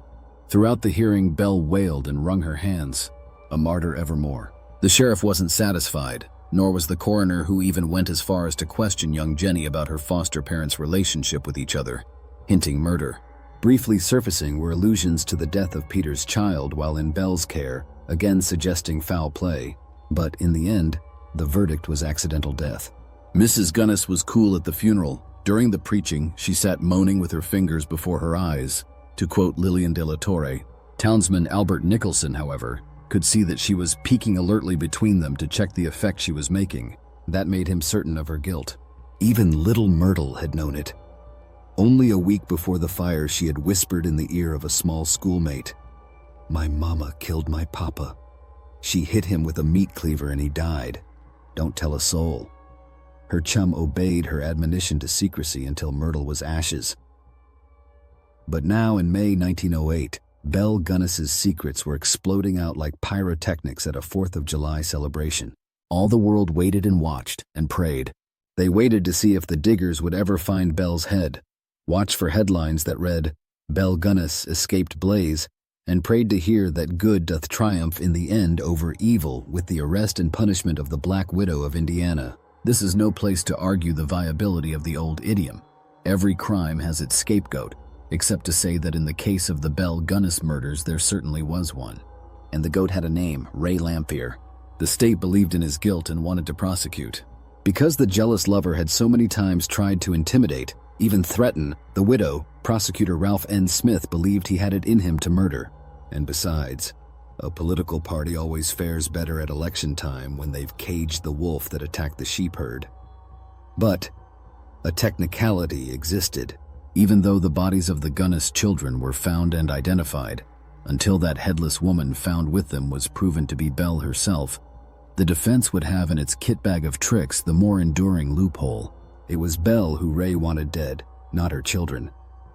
Throughout the hearing, Belle wailed and wrung her hands, a martyr evermore. The sheriff wasn't satisfied, nor was the coroner, who even went as far as to question young Jenny about her foster parents' relationship with each other, hinting murder. Briefly surfacing were allusions to the death of Peter's child while in Belle's care, again suggesting foul play. But in the end, the verdict was accidental death. Mrs. Gunness was cool at the funeral. During the preaching, she sat moaning with her fingers before her eyes. To quote Lillian de la Torre, townsman Albert Nicholson, however, could see that she was peeking alertly between them to check the effect she was making. That made him certain of her guilt. Even little Myrtle had known it. Only a week before the fire, she had whispered in the ear of a small schoolmate, "My mama killed my papa. She hit him with a meat cleaver and he died. Don't tell a soul." Her chum obeyed her admonition to secrecy until Myrtle was ashes. But now, in May 1908, Belle Gunness's secrets were exploding out like pyrotechnics at a 4th of July celebration. All the world waited and watched and prayed. They waited to see if the diggers would ever find Belle's head, watched for headlines that read, "Belle Gunness escaped blaze," and prayed to hear that good doth triumph in the end over evil with the arrest and punishment of the Black Widow of Indiana. This is no place to argue the viability of the old idiom. Every crime has its scapegoat, except to say that in the case of the Belle Gunness murders, there certainly was one. And the goat had a name, Ray Lamphere. The state believed in his guilt and wanted to prosecute. Because the jealous lover had so many times tried to intimidate, even threaten, the widow, prosecutor Ralph N. Smith believed he had it in him to murder. And besides, a political party always fares better at election time when they've caged the wolf that attacked the sheep herd. But a technicality existed. Even though the bodies of the Gunness children were found and identified, until that headless woman found with them was proven to be Belle herself, the defense would have in its kit bag of tricks the more enduring loophole. It was Belle who Ray wanted dead, not her children.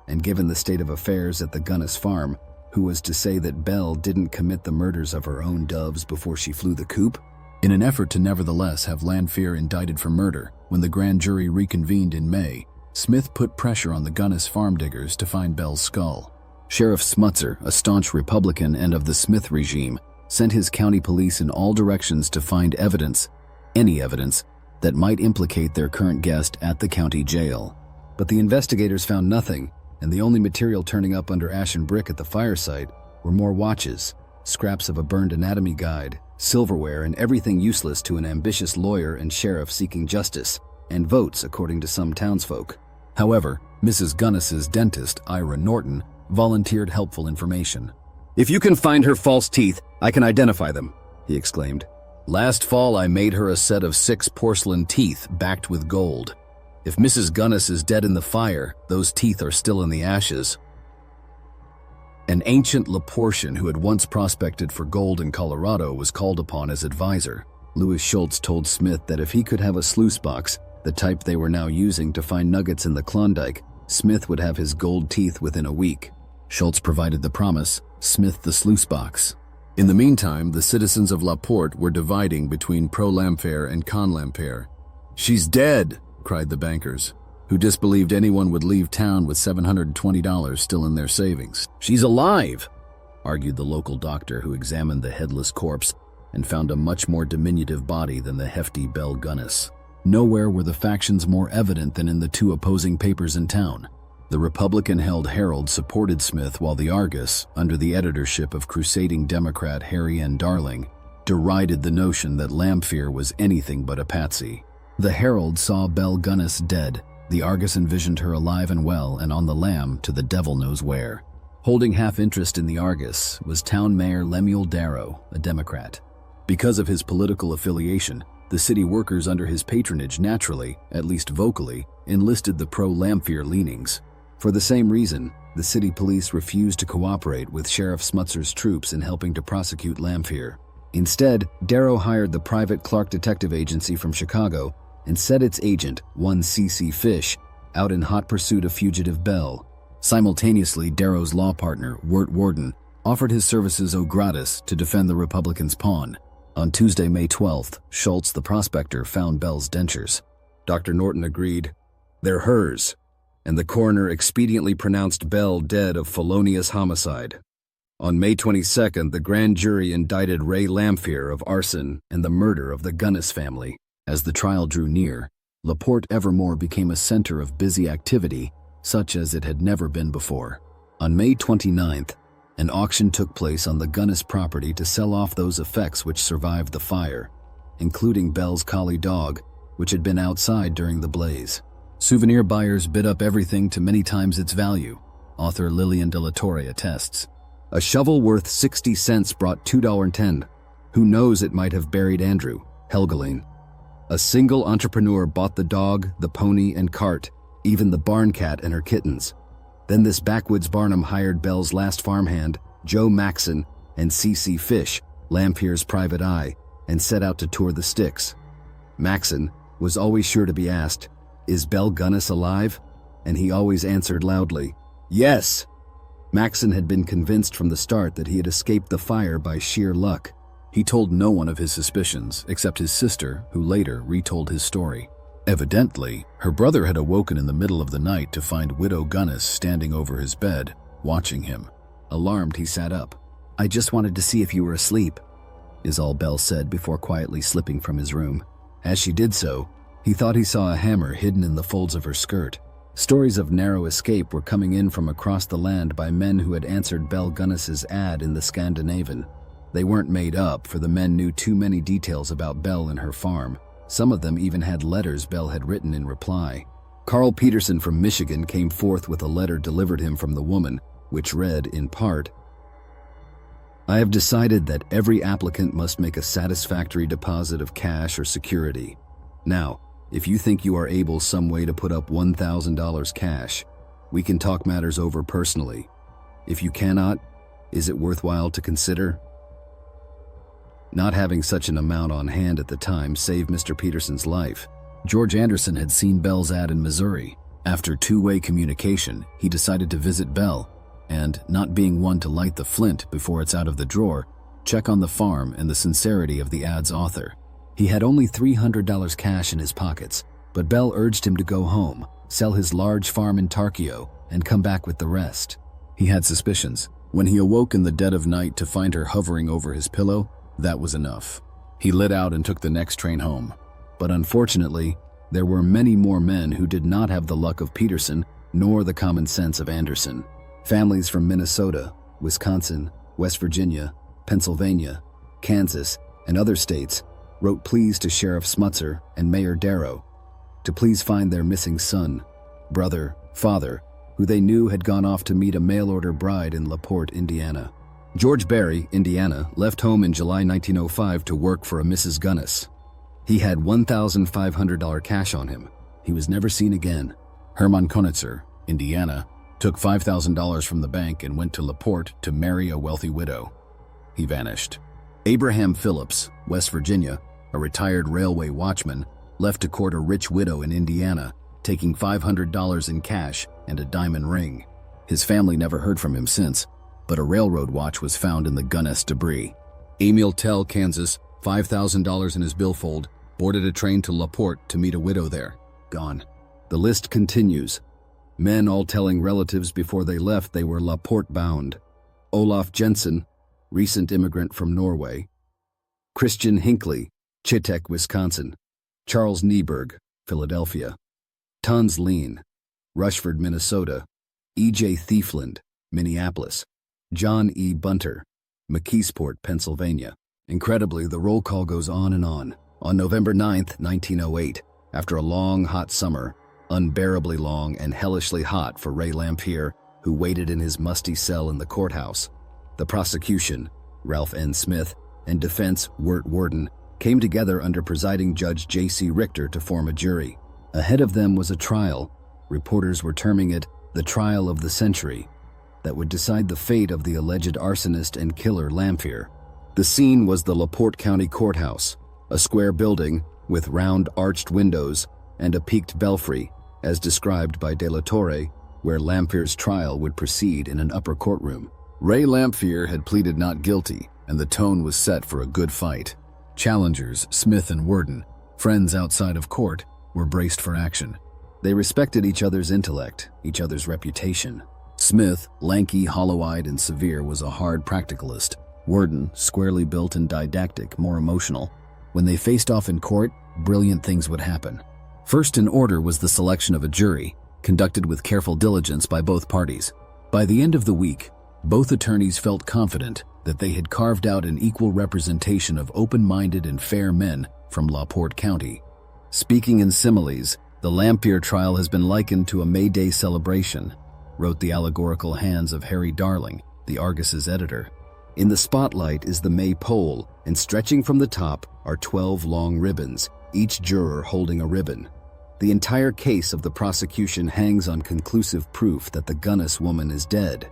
And given the state of affairs at the Gunness farm, who was to say that Belle didn't commit the murders of her own doves before she flew the coop? In an effort to nevertheless have Lamphere indicted for murder, when the grand jury reconvened in May, Smith put pressure on the Gunness farm diggers to find Belle's skull. Sheriff Smutzer, a staunch Republican and of the Smith regime, sent his county police in all directions to find evidence, any evidence, that might implicate their current guest at the county jail. But the investigators found nothing, and the only material turning up under ash and brick at the fire site were more watches, scraps of a burned anatomy guide, silverware, and everything useless to an ambitious lawyer and sheriff seeking justice, and votes according to some townsfolk. However, Mrs. Gunness's dentist, Ira Norton, volunteered helpful information. "If you can find her false teeth, I can identify them," he exclaimed. "Last fall I made her a set of 6 porcelain teeth backed with gold. If Mrs. Gunness is dead in the fire, those teeth are still in the ashes." An ancient Laportian who had once prospected for gold in Colorado was called upon as advisor. Louis Schultz told Smith that if he could have a sluice box, the type they were now using to find nuggets in the Klondike, Smith would have his gold teeth within a week. Schultz provided the promise, Smith the sluice box. In the meantime, the citizens of La Porte were dividing between pro-Lamphere and con-Lamphere. "She's dead!" cried the bankers, who disbelieved anyone would leave town with $720 still in their savings. "She's alive!" argued the local doctor, who examined the headless corpse and found a much more diminutive body than the hefty Belle Gunness. Nowhere were the factions more evident than in the 2 opposing papers in town. The Republican-held Herald supported Smith, while the Argus, under the editorship of crusading Democrat Harry N. Darling, derided the notion that Lamphere was anything but a patsy. The Herald saw Belle Gunness dead. The Argus envisioned her alive and well and on the lam to the devil knows where. Holding half interest in the Argus was town mayor Lemuel Darrow, a Democrat. Because of his political affiliation, the city workers under his patronage naturally, at least vocally, enlisted the pro-Lamphere leanings. For the same reason, the city police refused to cooperate with Sheriff Smutzer's troops in helping to prosecute Lamphere. Instead, Darrow hired the private Clark Detective Agency from Chicago and set its agent, one C.C. Fish, out in hot pursuit of fugitive Belle. Simultaneously, Darrow's law partner, Wirt Worden, offered his services au gratis to defend the Republicans' pawn. On Tuesday, May 12th, Schultz, the prospector, found Belle's dentures. Dr. Norton agreed, "They're hers," and the coroner expediently pronounced Belle dead of felonious homicide. On May 22nd, the grand jury indicted Ray Lamphere of arson and the murder of the Gunness family. As the trial drew near, LaPorte Evermore became a center of busy activity, such as it had never been before. On May 29th, an auction took place on the Gunness property to sell off those effects which survived the fire, including Belle's collie dog, which had been outside during the blaze. Souvenir buyers bid up everything to many times its value, author Lillian de la Torre attests. A shovel worth 60 cents brought $2.10. Who knows, it might have buried Andrew, Helgelien. A single entrepreneur bought the dog, the pony, and cart, even the barn cat and her kittens. Then this backwoods Barnum hired Belle's last farmhand, Joe Maxon, and C.C. Fish, Lamphere's private eye, and set out to tour the sticks. Maxon was always sure to be asked, "Is Belle Gunness alive?" And he always answered loudly, "Yes." Maxon had been convinced from the start that he had escaped the fire by sheer luck. He told no one of his suspicions except his sister, who later retold his story. Evidently, her brother had awoken in the middle of the night to find Widow Gunness standing over his bed, watching him. Alarmed, he sat up. "I just wanted to see if you were asleep," is all Belle said before quietly slipping from his room. As she did so, he thought he saw a hammer hidden in the folds of her skirt. Stories of narrow escape were coming in from across the land by men who had answered Belle Gunness's ad in the Scandinavian. They weren't made up, for the men knew too many details about Belle and her farm. Some of them even had letters Belle had written in reply. Carl Peterson from Michigan came forth with a letter delivered him from the woman, which read, in part, "I have decided that every applicant must make a satisfactory deposit of cash or security. Now, if you think you are able some way to put up $1,000 cash, we can talk matters over personally. If you cannot, is it worthwhile to consider?" Not having such an amount on hand at the time saved Mr. Peterson's life. George Anderson had seen Belle's ad in Missouri. After two-way communication, he decided to visit Belle, and, not being one to light the flint before it's out of the drawer, check on the farm and the sincerity of the ad's author. He had only $300 cash in his pockets, but Belle urged him to go home, sell his large farm in Tarkio, and come back with the rest. He had suspicions. When he awoke in the dead of night to find her hovering over his pillow, that was enough. He lit out and took the next train home. But unfortunately, there were many more men who did not have the luck of Peterson nor the common sense of Anderson. Families from Minnesota, Wisconsin, West Virginia, Pennsylvania, Kansas, and other states wrote pleas to Sheriff Smutzer and Mayor Darrow to please find their missing son, brother, father, who they knew had gone off to meet a mail-order bride in LaPorte, Indiana. George Barry, Indiana, left home in July 1905 to work for a Mrs. Gunness. He had $1,500 cash on him. He was never seen again. Hermann Konitzer, Indiana, took $5,000 from the bank and went to LaPorte to marry a wealthy widow. He vanished. Abraham Phillips, West Virginia, a retired railway watchman, left to court a rich widow in Indiana, taking $500 in cash and a diamond ring. His family never heard from him since, but a railroad watch was found in the Gunness debris. Emil Tell, Kansas, $5,000 in his billfold, boarded a train to LaPorte to meet a widow there. Gone. The list continues. Men all telling relatives before they left they were LaPorte bound. Olaf Jensen, recent immigrant from Norway. Christian Hinckley, Chittek, Wisconsin. Charles Nieberg, Philadelphia. Tons Lean, Rushford, Minnesota. E.J. Thiefland, Minneapolis. John E. Bunter, McKeesport, Pennsylvania. Incredibly, the roll call goes on and on. On November 9th, 1908, after a long, hot summer, unbearably long and hellishly hot for Ray Lamphere, who waited in his musty cell in the courthouse, the prosecution, Ralph N. Smith, and defense, Wirt Worden, came together under presiding Judge J.C. Richter to form a jury. Ahead of them was a trial. Reporters were terming it the trial of the century, that would decide the fate of the alleged arsonist and killer Lamphere. The scene was the LaPorte County Courthouse, a square building with round arched windows and a peaked belfry, as described by De La Torre, where Lamphere's trial would proceed in an upper courtroom. Ray Lamphere had pleaded not guilty, and the tone was set for a good fight. Challengers, Smith and Worden, friends outside of court, were braced for action. They respected each other's intellect, each other's reputation. Smith, lanky, hollow-eyed, and severe, was a hard practicalist. Worden, squarely built and didactic, more emotional. When they faced off in court, brilliant things would happen. First in order was the selection of a jury, conducted with careful diligence by both parties. By the end of the week, both attorneys felt confident that they had carved out an equal representation of open-minded and fair men from LaPorte County. Speaking in similes, the Lampier trial has been likened to a May Day celebration, wrote the allegorical hands of Harry Darling, the Argus's editor. In the spotlight is the May pole, and stretching from the top are 12 long ribbons, each juror holding a ribbon. The entire case of the prosecution hangs on conclusive proof that the Gunness woman is dead.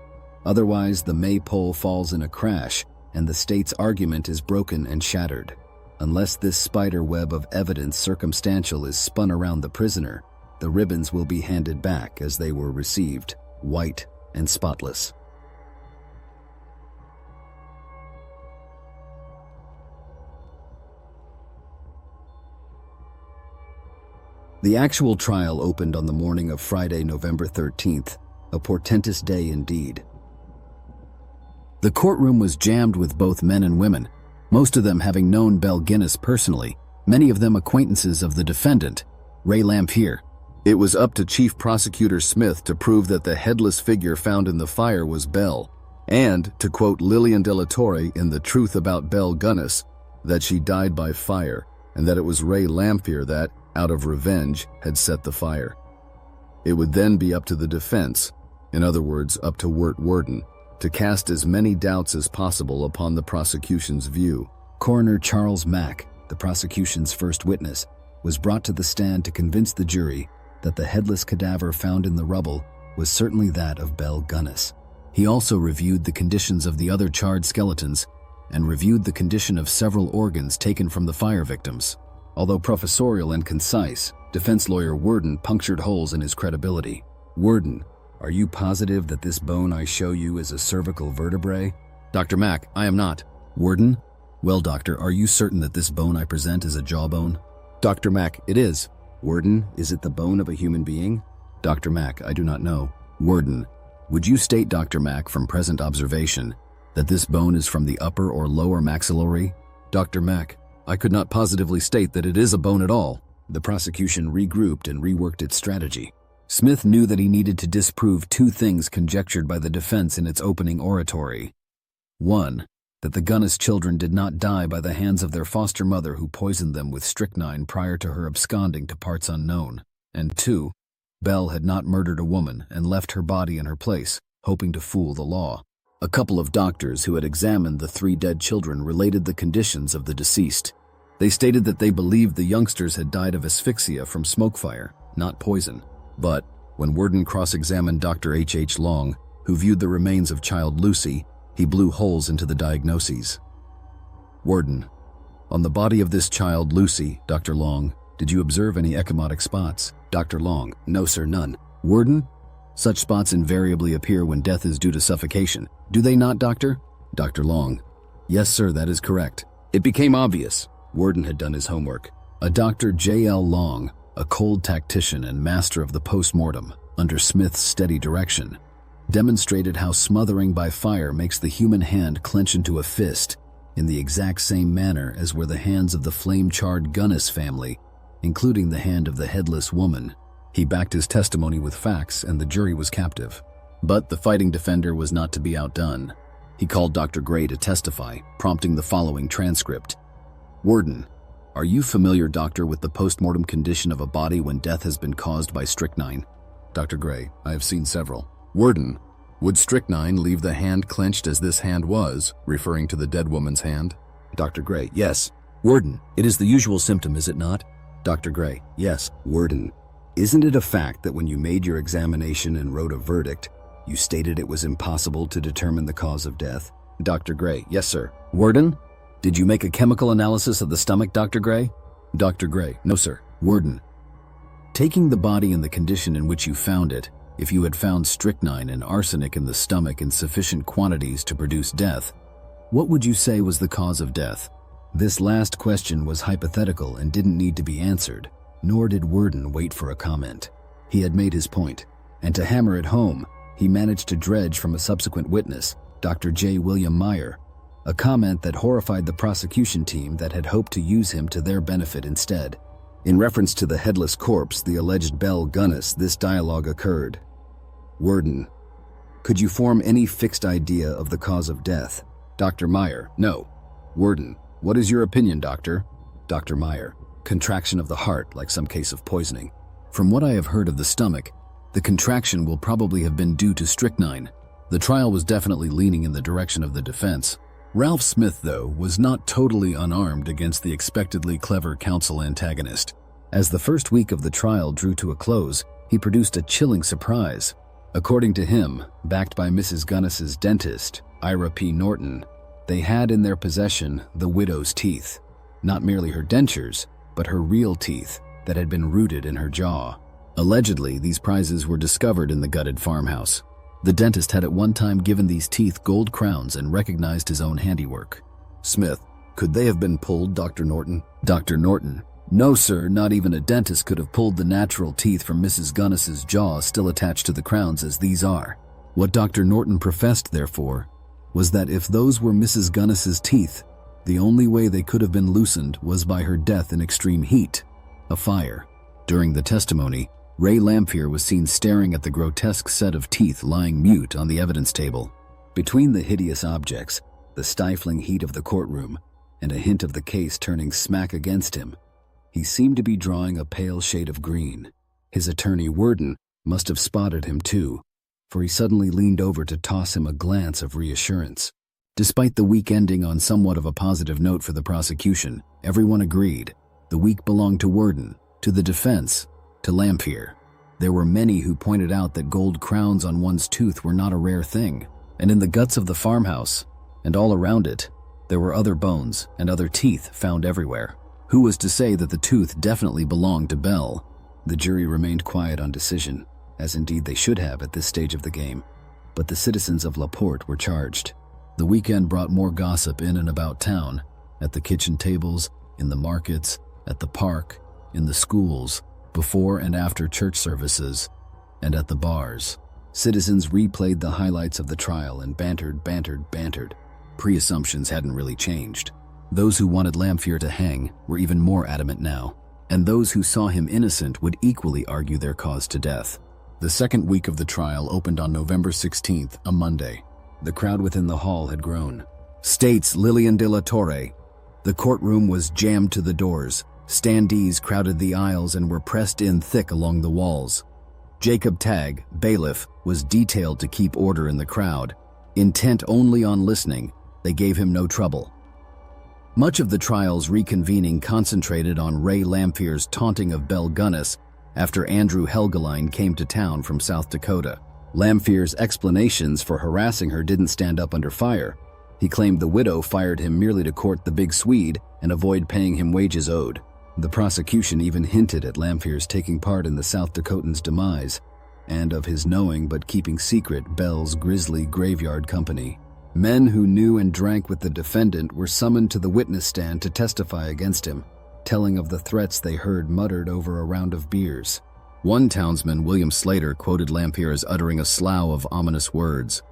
Otherwise, the May pole falls in a crash, and the state's argument is broken and shattered. Unless this spider web of evidence circumstantial is spun around the prisoner, the ribbons will be handed back as they were received, white and spotless. The actual trial opened on the morning of Friday, November 13th, a portentous day indeed. The courtroom was jammed with both men and women, most of them having known Belle Gunness personally, many of them acquaintances of the defendant, Ray Lampier. It was up to Chief Prosecutor Smith to prove that the headless figure found in the fire was Belle, and, to quote Lillian de la Torre in The Truth About Belle Gunness, that she died by fire, and that it was Ray Lampier that, out of revenge, had set the fire. It would then be up to the defense, in other words, up to Worden, to cast as many doubts as possible upon the prosecution's view. Coroner Charles Mack, the prosecution's first witness, was brought to the stand to convince the jury that the headless cadaver found in the rubble was certainly that of Belle Gunness. He also reviewed the conditions of the other charred skeletons and reviewed the condition of several organs taken from the fire victims. Although professorial and concise, defense lawyer Worden punctured holes in his credibility. "Worden, are you positive that this bone I show you is a cervical vertebrae?" "Dr. Mack, I am not." "Worden, well, doctor, are you certain that this bone I present is a jawbone?" "Dr. Mack, it is." "Worden, is it the bone of a human being?" "Dr. Mack, I do not know." "Worden, would you state, Dr. Mack, from present observation, that this bone is from the upper or lower maxillary?" "Dr. Mack, I could not positively state that it is a bone at all." The prosecution regrouped and reworked its strategy. Smith knew that he needed to disprove two things conjectured by the defense in its opening oratory. One, that the Gunness children did not die by the hands of their foster mother who poisoned them with strychnine prior to her absconding to parts unknown. And two, Belle had not murdered a woman and left her body in her place, hoping to fool the law. A couple of doctors who had examined the three dead children related the conditions of the deceased. They stated that they believed the youngsters had died of asphyxia from smoke fire, not poison. But when Worden cross-examined Dr. H. Long, who viewed the remains of child Lucy, he blew holes into the diagnoses. "Worden, on the body of this child Lucy, Dr. Long, did you observe any ecchymotic spots?" "Dr. Long, no sir, none." "Worden, such spots invariably appear when death is due to suffocation, do they not, doctor?" "Dr. Long, yes sir, that is correct." It became obvious Worden had done his homework. A Dr. J.L. Long, a cold tactician and master of the post-mortem, under Smith's steady direction, demonstrated how smothering by fire makes the human hand clench into a fist in the exact same manner as were the hands of the flame-charred Gunness family, including the hand of the headless woman. He backed his testimony with facts, and the jury was captive. But the fighting defender was not to be outdone. He called Dr. Gray to testify, prompting the following transcript. "Worden, are you familiar, doctor, with the post-mortem condition of a body when death has been caused by strychnine?" "Dr. Gray, I have seen several." "Worden, would strychnine leave the hand clenched as this hand was, referring to the dead woman's hand?" "Dr. Gray, yes." "Worden, it is the usual symptom, is it not?" "Dr. Gray, yes." "Worden, isn't it a fact that when you made your examination and wrote a verdict, you stated it was impossible to determine the cause of death?" "Dr. Gray, yes, sir." "Worden, did you make a chemical analysis of the stomach, Dr. Gray?" "Dr. Gray, no, sir." "Worden, taking the body in the condition in which you found it, if you had found strychnine and arsenic in the stomach in sufficient quantities to produce death, what would you say was the cause of death?" This last question was hypothetical and didn't need to be answered, nor did Worden wait for a comment. He had made his point, and to hammer it home, he managed to dredge from a subsequent witness, Dr. J. William Meyer, a comment that horrified the prosecution team that had hoped to use him to their benefit instead. In reference to the headless corpse, the alleged Belle Gunness, this dialogue occurred. Worden: could you form any fixed idea of the cause of death? Dr. Meyer: no. Worden: what is your opinion, doctor? Dr. Meyer: contraction of the heart, like some case of poisoning. From what I have heard of the stomach, the contraction will probably have been due to strychnine. The trial was definitely leaning in the direction of the defense. Ralph Smith, though, was not totally unarmed against the expectedly clever counsel antagonist. As the first week of the trial drew to a close, he produced a chilling surprise. According to him, backed by Mrs. Gunness's dentist, Ira P. Norton, they had in their possession the widow's teeth. Not merely her dentures, but her real teeth that had been rooted in her jaw. Allegedly, these prizes were discovered in the gutted farmhouse. The dentist had at one time given these teeth gold crowns and recognized his own handiwork. Smith: could they have been pulled, Dr. Norton? Dr. Norton: no, sir, not even a dentist could have pulled the natural teeth from Mrs. Gunness's jaw still attached to the crowns as these are. What Dr. Norton professed, therefore, was that if those were Mrs. Gunness's teeth, the only way they could have been loosened was by her death in extreme heat, a fire. During the testimony, Ray Lamphere was seen staring at the grotesque set of teeth lying mute on the evidence table. Between the hideous objects, the stifling heat of the courtroom, and a hint of the case turning smack against him, he seemed to be drawing a pale shade of green. His attorney, Worden, must have spotted him too, for he suddenly leaned over to toss him a glance of reassurance. Despite the week ending on somewhat of a positive note for the prosecution, everyone agreed. The week belonged to Worden, to the defense, to Lamphere. There were many who pointed out that gold crowns on one's tooth were not a rare thing, and in the guts of the farmhouse, and all around it, there were other bones and other teeth found everywhere. Who was to say that the tooth definitely belonged to Belle? The jury remained quiet on decision, as indeed they should have at this stage of the game, but the citizens of LaPorte were charged. The weekend brought more gossip in and about town, at the kitchen tables, in the markets, at the park, in the schools, before and after church services, and at the bars. Citizens replayed the highlights of the trial and bantered. Pre-assumptions hadn't really changed. Those who wanted Lamphere to hang were even more adamant now, and those who saw him innocent would equally argue their cause to death. The second week of the trial opened on November 16th, a Monday. The crowd within the hall had grown. States Lillian de la Torre. The courtroom was jammed to the doors. Standees crowded the aisles and were pressed in thick along the walls. Jacob Tagg, bailiff, was detailed to keep order in the crowd. Intent only on listening, they gave him no trouble. Much of the trial's reconvening concentrated on Ray Lamphere's taunting of Belle Gunness after Andrew Helgeline came to town from South Dakota. Lamphere's explanations for harassing her didn't stand up under fire. He claimed the widow fired him merely to court the big Swede and avoid paying him wages owed. The prosecution even hinted at Lamphere's taking part in the South Dakotan's demise, and of his knowing but keeping secret Belle's grisly graveyard company. Men who knew and drank with the defendant were summoned to the witness stand to testify against him, telling of the threats they heard muttered over a round of beers. One townsman, William Slater, quoted Lamphere as uttering a slough of ominous words.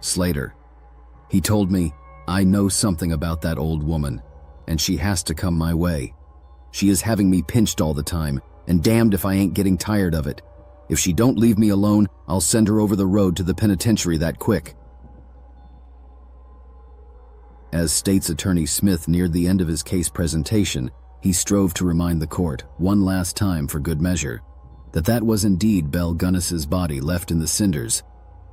Slater: he told me, I know something about that old woman, and she has to come my way. She is having me pinched all the time, and damned if I ain't getting tired of it. If she don't leave me alone, I'll send her over the road to the penitentiary that quick. As State's Attorney Smith neared the end of his case presentation, he strove to remind the court, one last time for good measure, that was indeed Belle Gunness's body left in the cinders,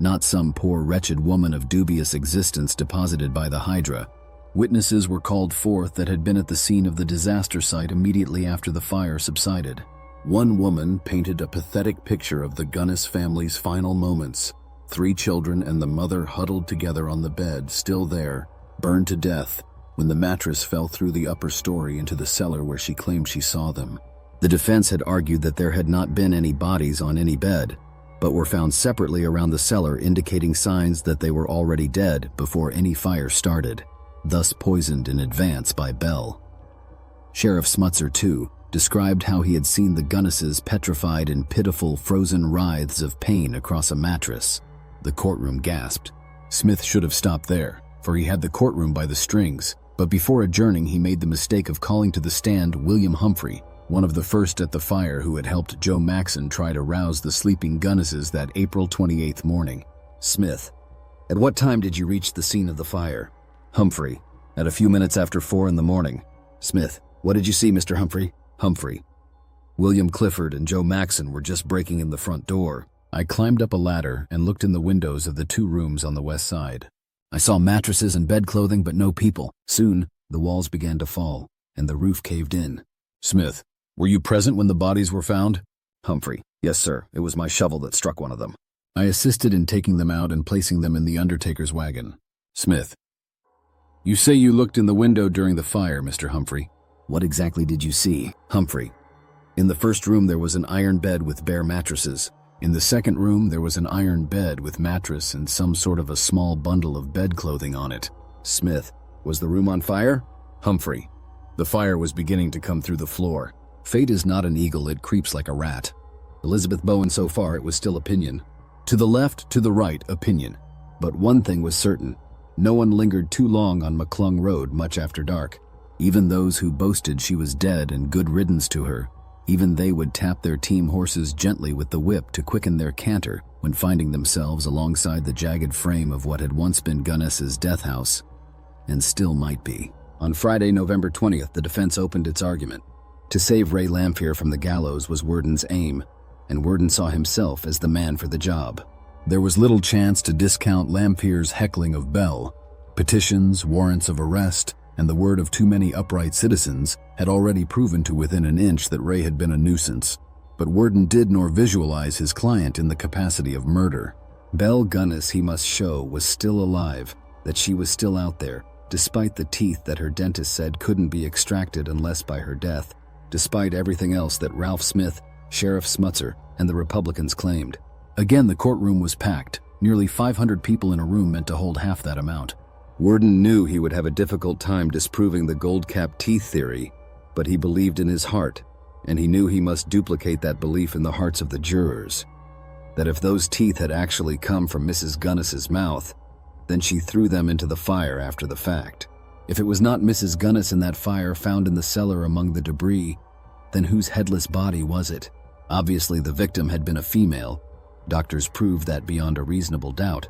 not some poor wretched woman of dubious existence deposited by the Hydra. Witnesses were called forth that had been at the scene of the disaster site immediately after the fire subsided. One woman painted a pathetic picture of the Gunness family's final moments. 3 children and the mother huddled together on the bed, still there, burned to death, when the mattress fell through the upper story into the cellar where she claimed she saw them. The defense had argued that there had not been any bodies on any bed, but were found separately around the cellar, indicating signs that they were already dead before any fire started, thus poisoned in advance by Belle. Sheriff Smutzer, too, described how he had seen the Gunnesses petrified in pitiful, frozen writhes of pain across a mattress. The courtroom gasped. Smith should have stopped there, for he had the courtroom by the strings, but before adjourning he made the mistake of calling to the stand William Humphrey, one of the first at the fire who had helped Joe Maxson try to rouse the sleeping Gunnesses that April 28th morning. Smith: "At what time did you reach the scene of the fire?" Humphrey: "At a few minutes after 4 in the morning." Smith: "What did you see, Mr. Humphrey?" Humphrey: "William Clifford and Joe Maxson were just breaking in the front door. I climbed up a ladder and looked in the windows of the 2 rooms on the west side. I saw mattresses and bedclothing, but no people. Soon, the walls began to fall, and the roof caved in." Smith: "Were you present when the bodies were found?" Humphrey: "Yes, sir. It was my shovel that struck one of them. I assisted in taking them out and placing them in the undertaker's wagon." Smith: "You say you looked in the window during the fire, Mr. Humphrey. What exactly did you see?" Humphrey: "In the first room there was an iron bed with bare mattresses. In the second room there was an iron bed with mattress and some sort of a small bundle of bedclothing on it." Smith: "Was the room on fire?" Humphrey: "The fire was beginning to come through the floor. Fate is not an eagle, it creeps like a rat. Elizabeth Bowen, so far it was still opinion. To the left, to the right, opinion. But one thing was certain. No one lingered too long on McClung Road much after dark. Even those who boasted she was dead and good riddance to her, even they would tap their team horses gently with the whip to quicken their canter when finding themselves alongside the jagged frame of what had once been Gunness's death house, and still might be. On Friday, November 20th, the defense opened its argument. To save Ray Lamphere from the gallows was Worden's aim, and Worden saw himself as the man for the job. There was little chance to discount Lamphere's heckling of Belle. Petitions, warrants of arrest, and the word of too many upright citizens had already proven to within an inch that Ray had been a nuisance. But Worden did nor visualize his client in the capacity of murder. Belle Gunness, he must show, was still alive, that she was still out there, despite the teeth that her dentist said couldn't be extracted unless by her death, despite everything else that Ralph Smith, Sheriff Smutzer, and the Republicans claimed. Again, the courtroom was packed. Nearly 500 people in a room meant to hold half that amount. Worden knew he would have a difficult time disproving the gold-capped teeth theory, but he believed in his heart, and he knew he must duplicate that belief in the hearts of the jurors. That if those teeth had actually come from Mrs. Gunness's mouth, then she threw them into the fire after the fact. If it was not Mrs. Gunness in that fire found in the cellar among the debris, then whose headless body was it? Obviously the victim had been a female. Doctors proved that beyond a reasonable doubt.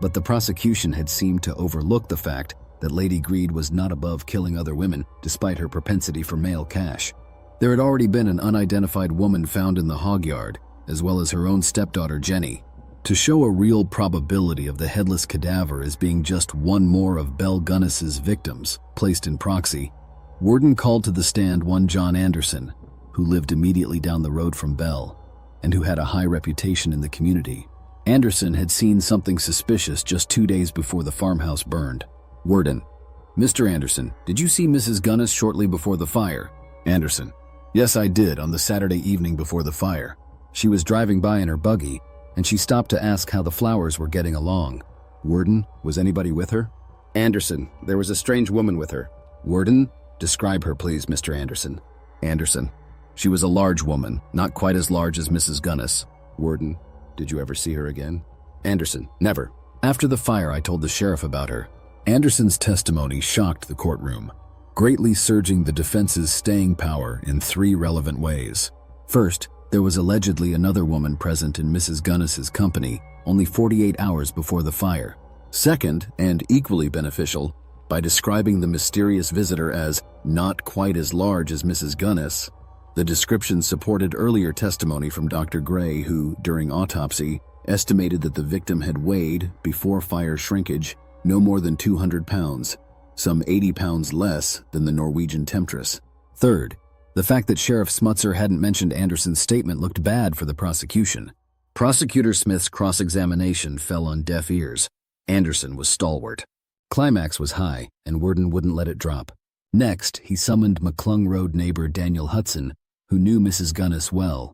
But the prosecution had seemed to overlook the fact that Lady Greed was not above killing other women despite her propensity for male cash. There had already been an unidentified woman found in the hog yard, as well as her own stepdaughter Jenny. To show a real probability of the headless cadaver as being just one more of Belle Gunness's victims, placed in proxy, Worden called to the stand one John Anderson, who lived immediately down the road from Belle, and who had a high reputation in the community. Anderson had seen something suspicious just 2 days before the farmhouse burned. Worden: "Mr. Anderson, did you see Mrs. Gunness shortly before the fire?" Anderson: "Yes, I did, on the Saturday evening before the fire. She was driving by in her buggy, and she stopped to ask how the flowers were getting along." Worden: "Was anybody with her?" Anderson: "There was a strange woman with her." Worden: "Describe her, please, Mr. Anderson." Anderson: "She was a large woman, not quite as large as Mrs. Gunness." Worden: "Did you ever see her again?" Anderson: "Never. After the fire, I told the sheriff about her." Anderson's testimony shocked the courtroom, greatly surging the defense's staying power in 3 relevant ways. First, there was allegedly another woman present in Mrs. Gunness's company only 48 hours before the fire. Second, and equally beneficial, by describing the mysterious visitor as not quite as large as Mrs. Gunness, the description supported earlier testimony from Dr. Gray, who, during autopsy, estimated that the victim had weighed, before fire shrinkage, no more than 200 pounds, some 80 pounds less than the Norwegian temptress. Third, the fact that Sheriff Smutzer hadn't mentioned Anderson's statement looked bad for the prosecution. Prosecutor Smith's cross-examination fell on deaf ears. Anderson was stalwart. Climax was high, and Worden wouldn't let it drop. Next, he summoned McClung Road neighbor Daniel Hudson, who knew Mrs. Gunness well.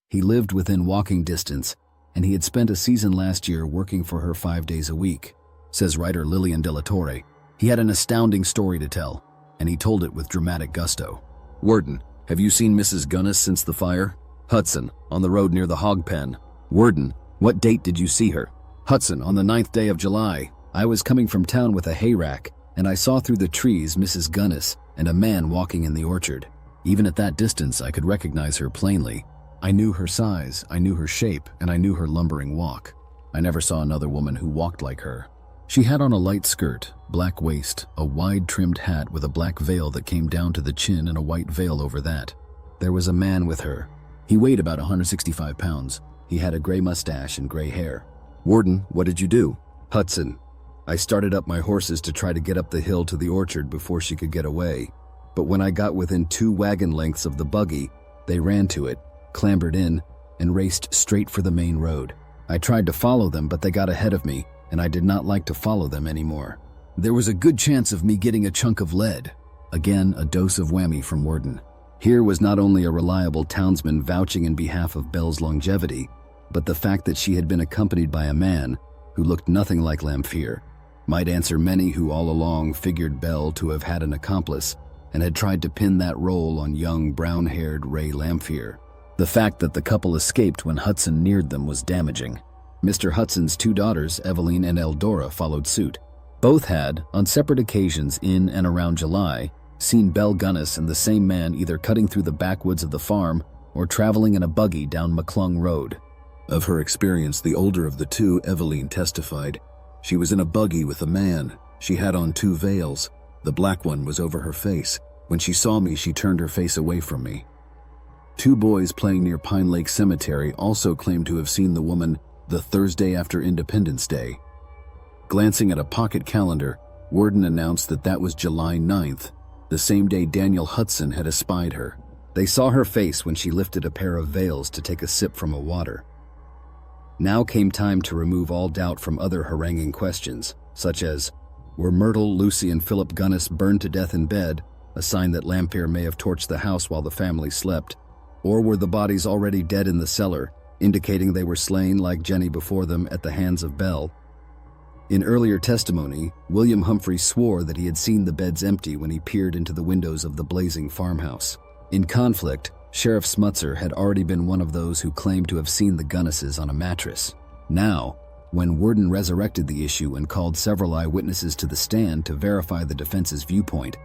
He lived within walking distance, and he had spent a season last year working for her 5 days a week. Says writer Lillian De La Torre, he had an astounding story to tell, and he told it with dramatic gusto. Worden: "Have you seen Mrs. Gunness since the fire?" Hudson: "On the road near the hog pen." Worden: "What date did you see her?" Hudson, on the 9th day of July, I was coming from town with a hayrack, and I saw through the trees Mrs. Gunness and a man walking in the orchard. Even at that distance, I could recognize her plainly. I knew her size, I knew her shape, and I knew her lumbering walk. I never saw another woman who walked like her. She had on a light skirt, black waist, a wide-trimmed hat with a black veil that came down to the chin and a white veil over that. There was a man with her. He weighed about 165 pounds. He had a gray mustache and gray hair. "Warden, what did you do?" "Hudson, I started up my horses to try to get up the hill to the orchard before she could get away. But when I got within 2 wagon lengths of the buggy, they ran to it, clambered in, and raced straight for the main road. I tried to follow them, but they got ahead of me, and I did not like to follow them anymore. There was a good chance of me getting a chunk of lead." Again, a dose of whammy from Warden. Here was not only a reliable townsman vouching in behalf of Belle's longevity, but the fact that she had been accompanied by a man who looked nothing like Lamphere might answer many who all along figured Belle to have had an accomplice and had tried to pin that role on young brown-haired Ray Lamphere. The fact that the couple escaped when Hudson neared them was damaging. Mr. Hudson's 2 daughters, Eveline and Eldora, followed suit. Both had, on separate occasions in and around July, seen Belle Gunness and the same man either cutting through the backwoods of the farm or traveling in a buggy down McClung Road. Of her experience, the older of the 2, Eveline, testified. "She was in a buggy with a man. She had on 2 veils. The black one was over her face. When she saw me, she turned her face away from me." 2 boys playing near Pine Lake Cemetery also claimed to have seen the woman the Thursday after Independence Day. Glancing at a pocket calendar, Warden announced that that was July 9th, the same day Daniel Hudson had espied her. They saw her face when she lifted a pair of veils to take a sip from a water. Now came time to remove all doubt from other haranguing questions, such as, were Myrtle, Lucy, and Philip Gunness burned to death in bed, a sign that Lamphere may have torched the house while the family slept, or were the bodies already dead in the cellar, indicating they were slain like Jenny before them at the hands of Belle? In earlier testimony, William Humphrey swore that he had seen the beds empty when he peered into the windows of the blazing farmhouse. In conflict, Sheriff Smutzer had already been one of those who claimed to have seen the Gunnesses on a mattress. Now, when Warden resurrected the issue and called several eyewitnesses to the stand to verify the defense's viewpoint,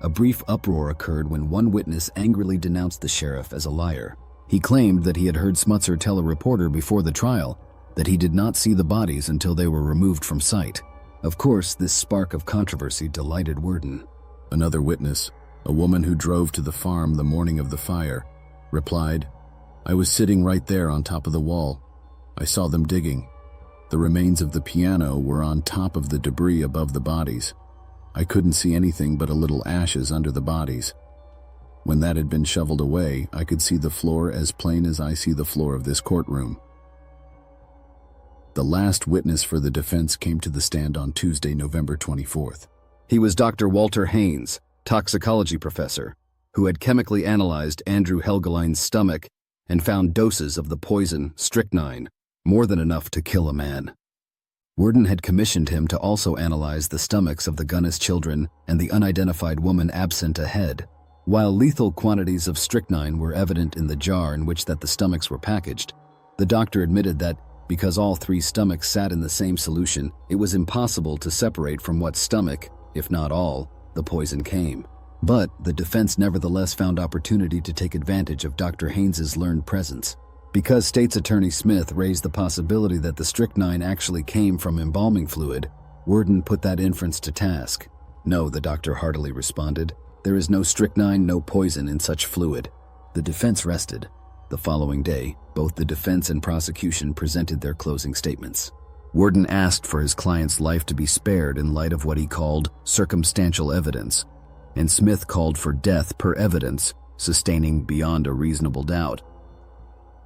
a brief uproar occurred when one witness angrily denounced the sheriff as a liar. He claimed that he had heard Smutzer tell a reporter before the trial that he did not see the bodies until they were removed from sight. Of course, this spark of controversy delighted Warden. Another witness, a woman who drove to the farm the morning of the fire, replied, "I was sitting right there on top of the wall. I saw them digging. The remains of the piano were on top of the debris above the bodies. I couldn't see anything but a little ashes under the bodies. When that had been shoveled away, I could see the floor as plain as I see the floor of this courtroom." The last witness for the defense came to the stand on Tuesday, November 24th. He was Dr. Walter Haynes, toxicology professor, who had chemically analyzed Andrew Helgeline's stomach and found doses of the poison strychnine, more than enough to kill a man. Warden had commissioned him to also analyze the stomachs of the Gunness children and the unidentified woman absent ahead. While lethal quantities of strychnine were evident in the jar in which that the stomachs were packaged, the doctor admitted that because all 3 stomachs sat in the same solution, it was impossible to separate from what stomach, if not all, the poison came. But the defense nevertheless found opportunity to take advantage of Dr. Haynes's learned presence. Because State's Attorney Smith raised the possibility that the strychnine actually came from embalming fluid, Warden put that inference to task. "No," the doctor heartily responded. "There is no strychnine, no poison in such fluid." The defense rested. The following day, both the defense and prosecution presented their closing statements. Warden asked for his client's life to be spared in light of what he called circumstantial evidence, and Smith called for death per evidence, sustaining beyond a reasonable doubt.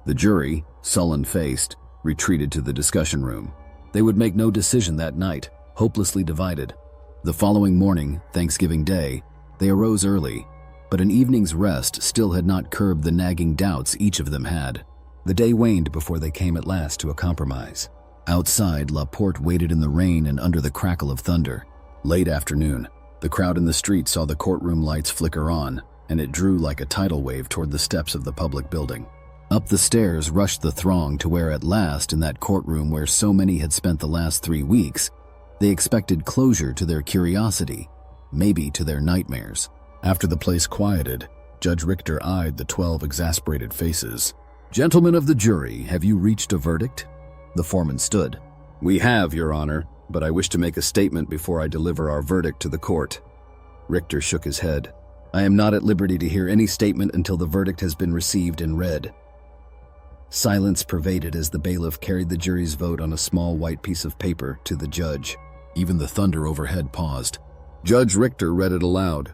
The jury, sullen-faced, retreated to the discussion room. They would make no decision that night, hopelessly divided. The following morning, Thanksgiving Day, they arose early, but an evening's rest still had not curbed the nagging doubts each of them had. The day waned before they came at last to a compromise. Outside, Laporte waited in the rain and under the crackle of thunder. Late afternoon, the crowd in the street saw the courtroom lights flicker on, and it drew like a tidal wave toward the steps of the public building. Up the stairs rushed the throng to where at last, in that courtroom where so many had spent the last 3 weeks, they expected closure to their curiosity, maybe to their nightmares. After the place quieted, Judge Richter eyed the 12 exasperated faces. "Gentlemen of the jury, have you reached a verdict?" The foreman stood. "We have, Your Honor, but I wish to make a statement before I deliver our verdict to the court." Richter shook his head. "I am not at liberty to hear any statement until the verdict has been received and read." Silence pervaded as the bailiff carried the jury's vote on a small white piece of paper to the judge. Even the thunder overhead paused. Judge Richter read it aloud.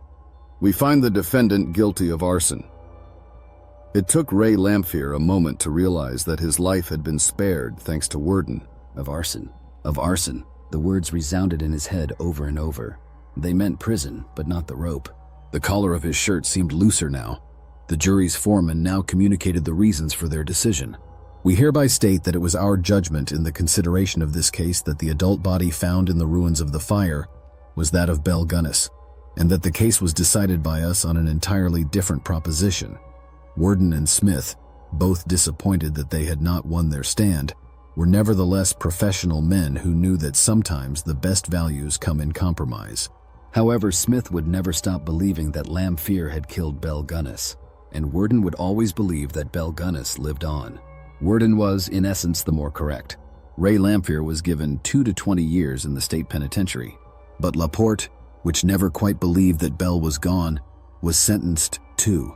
"We find the defendant guilty of arson." It took Ray Lamphere a moment to realize that his life had been spared thanks to Worden. Of arson. Of arson. The words resounded in his head over and over. They meant prison, but not the rope. The collar of his shirt seemed looser now. The jury's foreman now communicated the reasons for their decision. "We hereby state that it was our judgment in the consideration of this case that the adult body found in the ruins of the fire was that of Belle Gunness, and that the case was decided by us on an entirely different proposition." Worden and Smith, both disappointed that they had not won their stand, were nevertheless professional men who knew that sometimes the best values come in compromise. However, Smith would never stop believing that Lamphere had killed Belle Gunness, and Worden would always believe that Belle Gunness lived on. Worden was, in essence, the more correct. Ray Lamphere was given 2 to 20 years in the state penitentiary, but Laporte, which never quite believed that Belle was gone, was sentenced to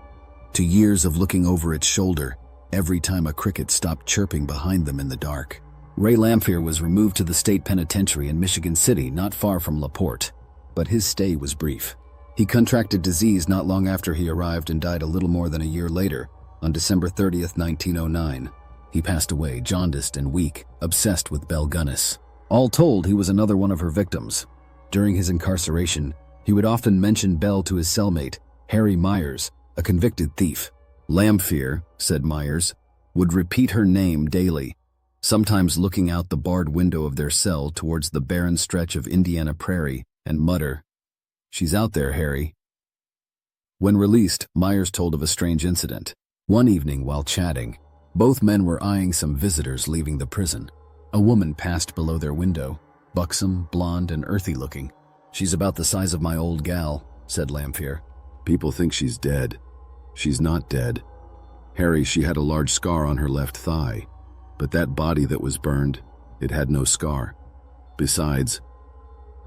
years of looking over its shoulder every time a cricket stopped chirping behind them in the dark. Ray Lamphere was removed to the state penitentiary in Michigan City, not far from Laporte, but his stay was brief. He contracted disease not long after he arrived and died a little more than a year later, on December 30th, 1909. He passed away, jaundiced and weak, obsessed with Belle Gunness. All told, he was another one of her victims. During his incarceration, he would often mention Belle to his cellmate, Harry Myers, a convicted thief. Lamphere, said Myers, would repeat her name daily, sometimes looking out the barred window of their cell towards the barren stretch of Indiana prairie and mutter, "She's out there, Harry." When released, Myers told of a strange incident. One evening while chatting, both men were eyeing some visitors leaving the prison. A woman passed below their window, buxom, blonde, and earthy looking. "She's about the size of my old gal," said Lamphere. "People think she's dead. She's not dead. Harry, she had a large scar on her left thigh, but that body that was burned, it had no scar. Besides..."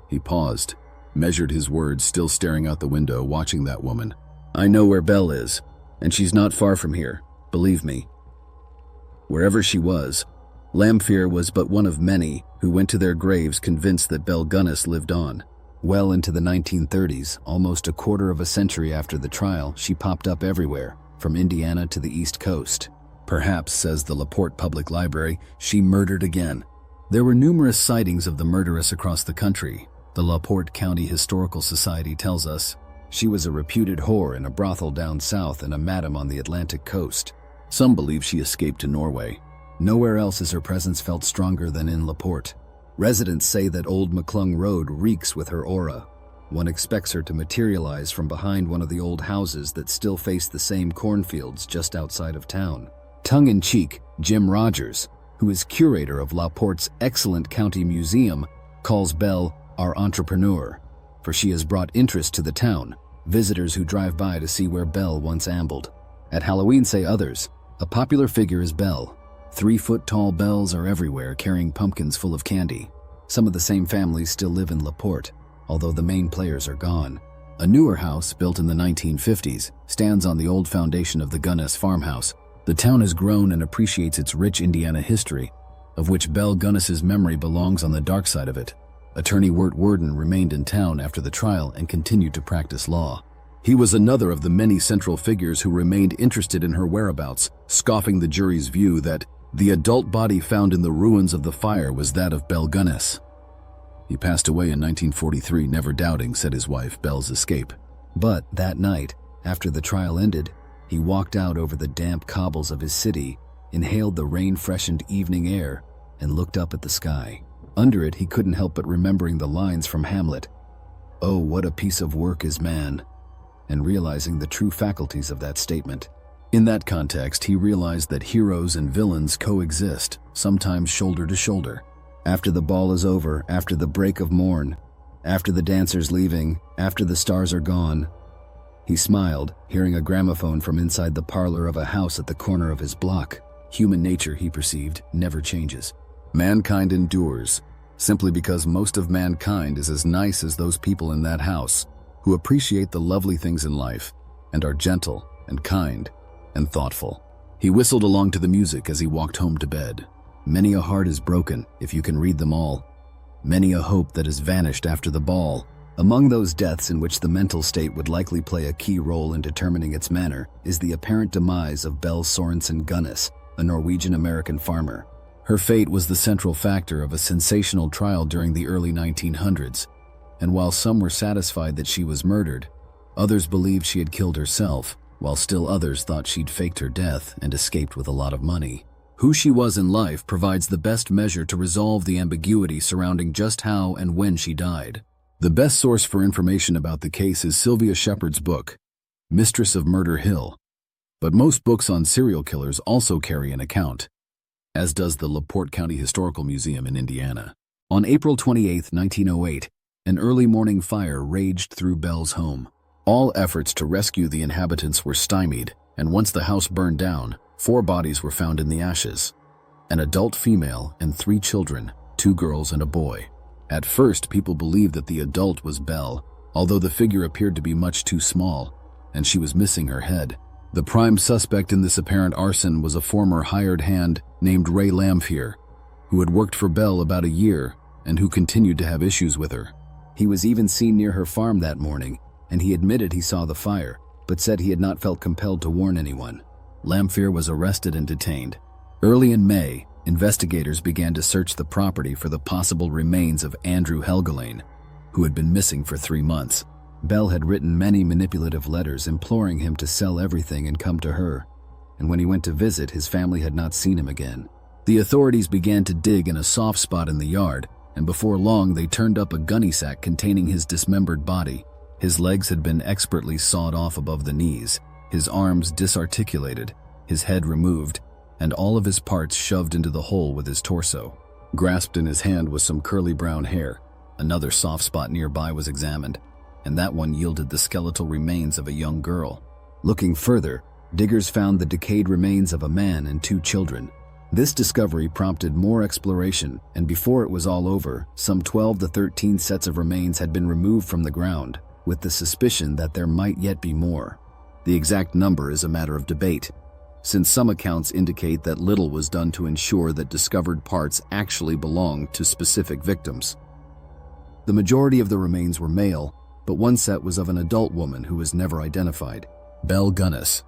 He paused, measured his words, still staring out the window, watching that woman. "I know where Belle is, and she's not far from here, believe me." Wherever she was, Lamphere was but one of many who went to their graves convinced that Belle Gunness lived on. Well into the 1930s, almost a quarter of a century after the trial, she popped up everywhere, from Indiana to the East Coast. Perhaps, says the Laporte Public Library, she murdered again. There were numerous sightings of the murderess across the country. The Laporte County Historical Society tells us she was a reputed whore in a brothel down south and a madam on the Atlantic coast. Some believe she escaped to Norway. Nowhere else is her presence felt stronger than in Laporte. Residents say that Old McClung Road reeks with her aura. One expects her to materialize from behind one of the old houses that still face the same cornfields just outside of town. Tongue-in-cheek, Jim Rogers, who is curator of Laporte's excellent county museum, calls Belle our entrepreneur, for she has brought interest to the town, visitors who drive by to see where Belle once ambled. At Halloween, say others, a popular figure is Belle. 3-foot-tall Belles are everywhere carrying pumpkins full of candy. Some of the same families still live in Laporte, although the main players are gone. A newer house, built in the 1950s, stands on the old foundation of the Gunness farmhouse. The town has grown and appreciates its rich Indiana history, of which Belle Gunness's memory belongs on the dark side of it. Attorney Wirt Worden remained in town after the trial and continued to practice law. He was another of the many central figures who remained interested in her whereabouts, scoffing the jury's view that the adult body found in the ruins of the fire was that of Belle Gunness. He passed away in 1943, never doubting, said his wife, Belle's escape. But that night, after the trial ended, he walked out over the damp cobbles of his city, inhaled the rain-freshened evening air, and looked up at the sky. Under it, he couldn't help but remembering the lines from Hamlet, "Oh, what a piece of work is man," and realizing the true faculties of that statement. In that context, he realized that heroes and villains coexist, sometimes shoulder to shoulder. After the ball is over, after the break of morn, after the dancers leaving, after the stars are gone. He smiled, hearing a gramophone from inside the parlor of a house at the corner of his block. Human nature, he perceived, never changes. Mankind endures, simply because most of mankind is as nice as those people in that house, who appreciate the lovely things in life, and are gentle and kind and thoughtful. He whistled along to the music as he walked home to bed. Many a heart is broken, if you can read them all. Many a hope that has vanished after the ball. Among those deaths in which the mental state would likely play a key role in determining its manner is the apparent demise of Belle Gunness, a Norwegian-American farmer. Her fate was the central factor of a sensational trial during the early 1900s, and while some were satisfied that she was murdered, others believed she had killed herself, while still others thought she'd faked her death and escaped with a lot of money. Who she was in life provides the best measure to resolve the ambiguity surrounding just how and when she died. The best source for information about the case is Sylvia Shepherd's book, Mistress of Murder Hill. But most books on serial killers also carry an account, as does the LaPorte County Historical Museum in Indiana. On April 28, 1908, an early morning fire raged through Belle's home. All efforts to rescue the inhabitants were stymied, and once the house burned down, 4 bodies were found in the ashes. An adult female and 3 children, 2 girls and a boy. At first, people believed that the adult was Belle, although the figure appeared to be much too small, and she was missing her head. The prime suspect in this apparent arson was a former hired hand named Ray Lamphere, who had worked for Belle about a year and who continued to have issues with her. He was even seen near her farm that morning, and he admitted he saw the fire, but said he had not felt compelled to warn anyone. Lamphere was arrested and detained. Early in May, investigators began to search the property for the possible remains of Andrew Helgelane, who had been missing for 3 months. Belle had written many manipulative letters imploring him to sell everything and come to her, and when he went to visit, his family had not seen him again. The authorities began to dig in a soft spot in the yard, and before long they turned up a gunny sack containing his dismembered body. His legs had been expertly sawed off above the knees, his arms disarticulated, his head removed, and all of his parts shoved into the hole with his torso. Grasped in his hand was some curly brown hair. Another soft spot nearby was examined, and that one yielded the skeletal remains of a young girl. Looking further, diggers found the decayed remains of a man and 2 children. This discovery prompted more exploration, and before it was all over, some 12 to 13 sets of remains had been removed from the ground, with the suspicion that there might yet be more. The exact number is a matter of debate, since some accounts indicate that little was done to ensure that discovered parts actually belonged to specific victims. The majority of the remains were male, but one set was of an adult woman who was never identified, Belle Gunness.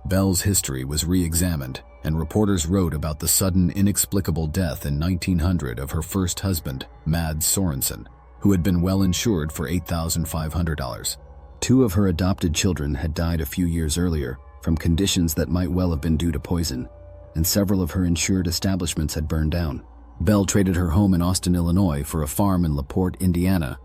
Belle's history was re-examined, and reporters wrote about the sudden, inexplicable death in 1900 of her first husband, Mads Sorensen, who had been well insured for $8,500. 2 of her adopted children had died a few years earlier from conditions that might well have been due to poison, and several of her insured establishments had burned down. Belle traded her home in Austin, Illinois for a farm in LaPorte, Indiana,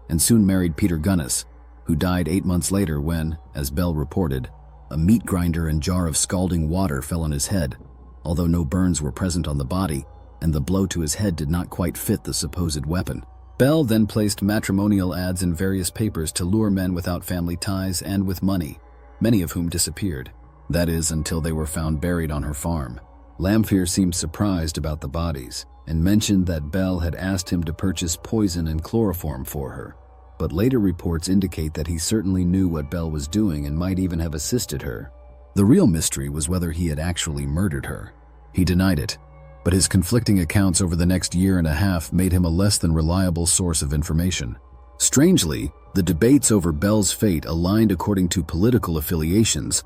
and soon married Peter Gunness, who died 8 months later when, as Belle reported, a meat grinder and jar of scalding water fell on his head, although no burns were present on the body, and the blow to his head did not quite fit the supposed weapon. Belle then placed matrimonial ads in various papers to lure men without family ties and with money, many of whom disappeared. That is, until they were found buried on her farm. Lamphere seemed surprised about the bodies and mentioned that Belle had asked him to purchase poison and chloroform for her, but later reports indicate that he certainly knew what Belle was doing and might even have assisted her. The real mystery was whether he had actually murdered her. He denied it, but his conflicting accounts over the next year and a half made him a less than reliable source of information. Strangely, the debates over Belle's fate aligned according to political affiliations,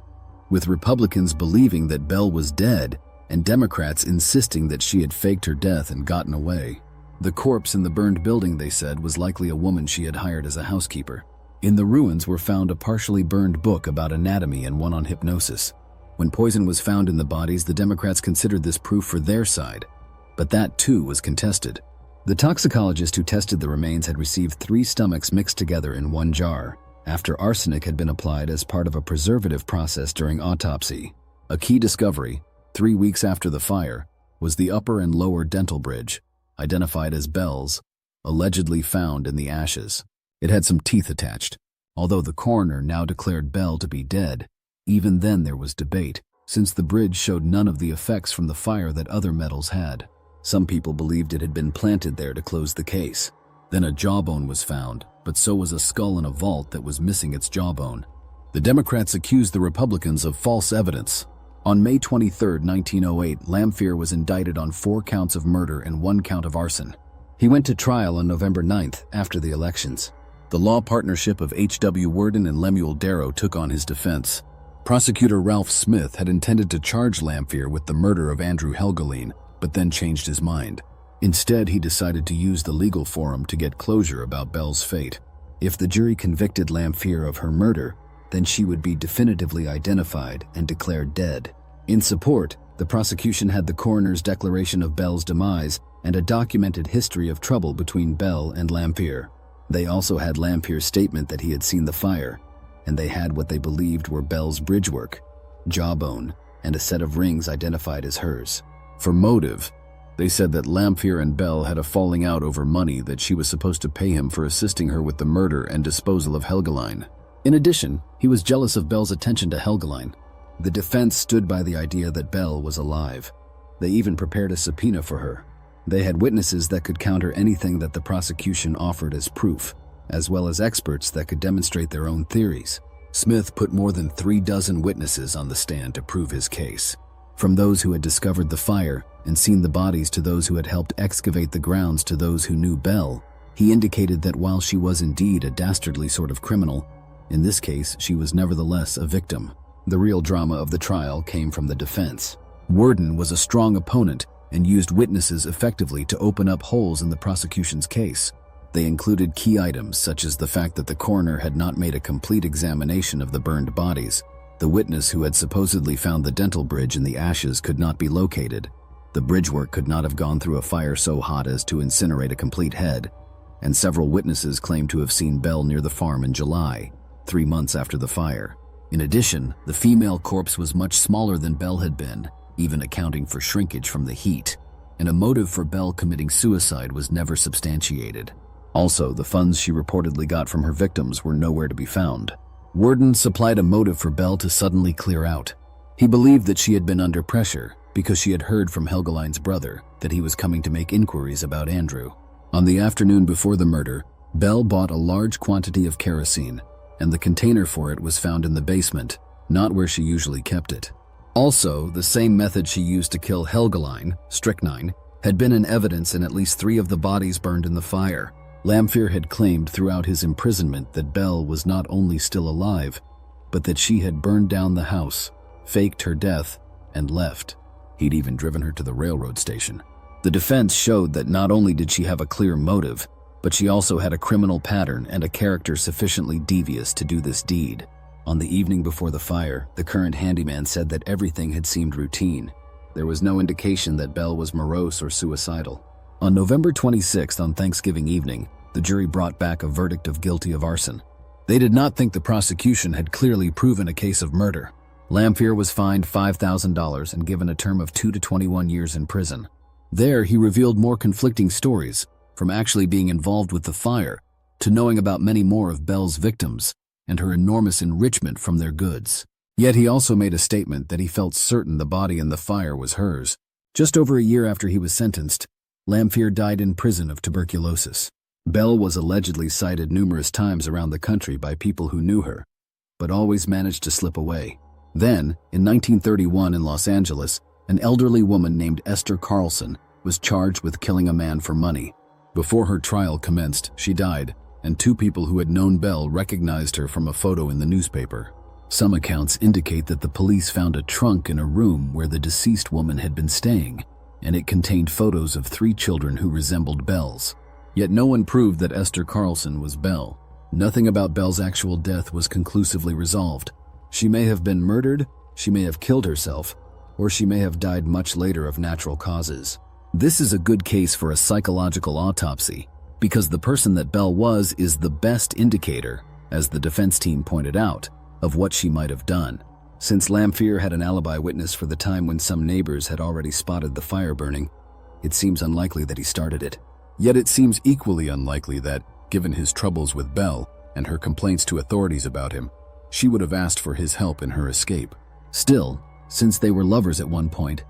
with Republicans believing that Belle was dead and Democrats insisting that she had faked her death and gotten away. The corpse in the burned building, they said, was likely a woman she had hired as a housekeeper. In the ruins were found a partially burned book about anatomy and one on hypnosis. When poison was found in the bodies, the Democrats considered this proof for their side, but that too was contested. The toxicologist who tested the remains had received 3 stomachs mixed together in one jar, after arsenic had been applied as part of a preservative process during autopsy. A key discovery, 3 weeks after the fire, was the upper and lower dental bridge, identified as Belle's, allegedly found in the ashes. It had some teeth attached. Although the coroner now declared Belle to be dead, even then there was debate, since the bridge showed none of the effects from the fire that other metals had. Some people believed it had been planted there to close the case. Then a jawbone was found, but so was a skull in a vault that was missing its jawbone. The Democrats accused the Republicans of false evidence. On May 23, 1908, Lamphere was indicted on 4 counts of murder and 1 count of arson. He went to trial on November 9th, after the elections. The law partnership of H.W. Worden and Lemuel Darrow took on his defense. Prosecutor Ralph Smith had intended to charge Lamphere with the murder of Andrew Helgelien, but then changed his mind. Instead, he decided to use the legal forum to get closure about Belle's fate. If the jury convicted Lamphere of her murder, then she would be definitively identified and declared dead. In support, the prosecution had the coroner's declaration of Belle's demise and a documented history of trouble between Belle and Lamphere. They also had Lamphere's statement that he had seen the fire, and they had what they believed were Belle's bridgework, jawbone, and a set of rings identified as hers. For motive, they said that Lamphere and Belle had a falling out over money that she was supposed to pay him for assisting her with the murder and disposal of Helgelien. In addition, he was jealous of Belle's attention to Helgelien. The defense stood by the idea that Belle was alive. They even prepared a subpoena for her. They had witnesses that could counter anything that the prosecution offered as proof, as well as experts that could demonstrate their own theories. Smith put more than 36 witnesses on the stand to prove his case. From those who had discovered the fire and seen the bodies to those who had helped excavate the grounds to those who knew Belle, he indicated that while she was indeed a dastardly sort of criminal, in this case she was nevertheless a victim. The real drama of the trial came from the defense. Worden was a strong opponent and used witnesses effectively to open up holes in the prosecution's case. They included key items such as the fact that the coroner had not made a complete examination of the burned bodies. The witness who had supposedly found the dental bridge in the ashes could not be located. The bridgework could not have gone through a fire so hot as to incinerate a complete head. And several witnesses claimed to have seen Belle near the farm in July, 3 months after the fire. In addition, the female corpse was much smaller than Belle had been, even accounting for shrinkage from the heat, and a motive for Belle committing suicide was never substantiated. Also, the funds she reportedly got from her victims were nowhere to be found. Worden supplied a motive for Belle to suddenly clear out. He believed that she had been under pressure because she had heard from Helgelien's brother that he was coming to make inquiries about Andrew. On the afternoon before the murder, Belle bought a large quantity of kerosene, and the container for it was found in the basement, not where she usually kept it. Also, the same method she used to kill Helgelien, strychnine, had been in evidence in at least 3 of the bodies burned in the fire. Lamphere had claimed throughout his imprisonment that Belle was not only still alive, but that she had burned down the house, faked her death, and left. He'd even driven her to the railroad station. The defense showed that not only did she have a clear motive, but she also had a criminal pattern and a character sufficiently devious to do this deed. On the evening before the fire, the current handyman said that everything had seemed routine. There was no indication that Belle was morose or suicidal. On November 26th, on Thanksgiving evening, the jury brought back a verdict of guilty of arson. They did not think the prosecution had clearly proven a case of murder. Lamphere was fined $5,000 and given a term of 2 to 21 years in prison. There, he revealed more conflicting stories, from actually being involved with the fire to knowing about many more of Belle's victims and her enormous enrichment from their goods. Yet he also made a statement that he felt certain the body in the fire was hers. Just over a year after he was sentenced, Lamphere died in prison of tuberculosis. Belle was allegedly cited numerous times around the country by people who knew her, but always managed to slip away. Then, in 1931 in Los Angeles, an elderly woman named Esther Carlson was charged with killing a man for money. Before her trial commenced, she died, and 2 people who had known Belle recognized her from a photo in the newspaper. Some accounts indicate that the police found a trunk in a room where the deceased woman had been staying, and it contained photos of 3 children who resembled Belle's. Yet no one proved that Esther Carlson was Belle. Nothing about Belle's actual death was conclusively resolved. She may have been murdered, she may have killed herself, or she may have died much later of natural causes. This is a good case for a psychological autopsy, because the person that Belle was is the best indicator, as the defense team pointed out, of what she might have done. Since Lamphere had an alibi witness for the time when some neighbors had already spotted the fire burning, it seems unlikely that he started it. Yet it seems equally unlikely that, given his troubles with Belle and her complaints to authorities about him, she would have asked for his help in her escape. Still, since they were lovers at one point,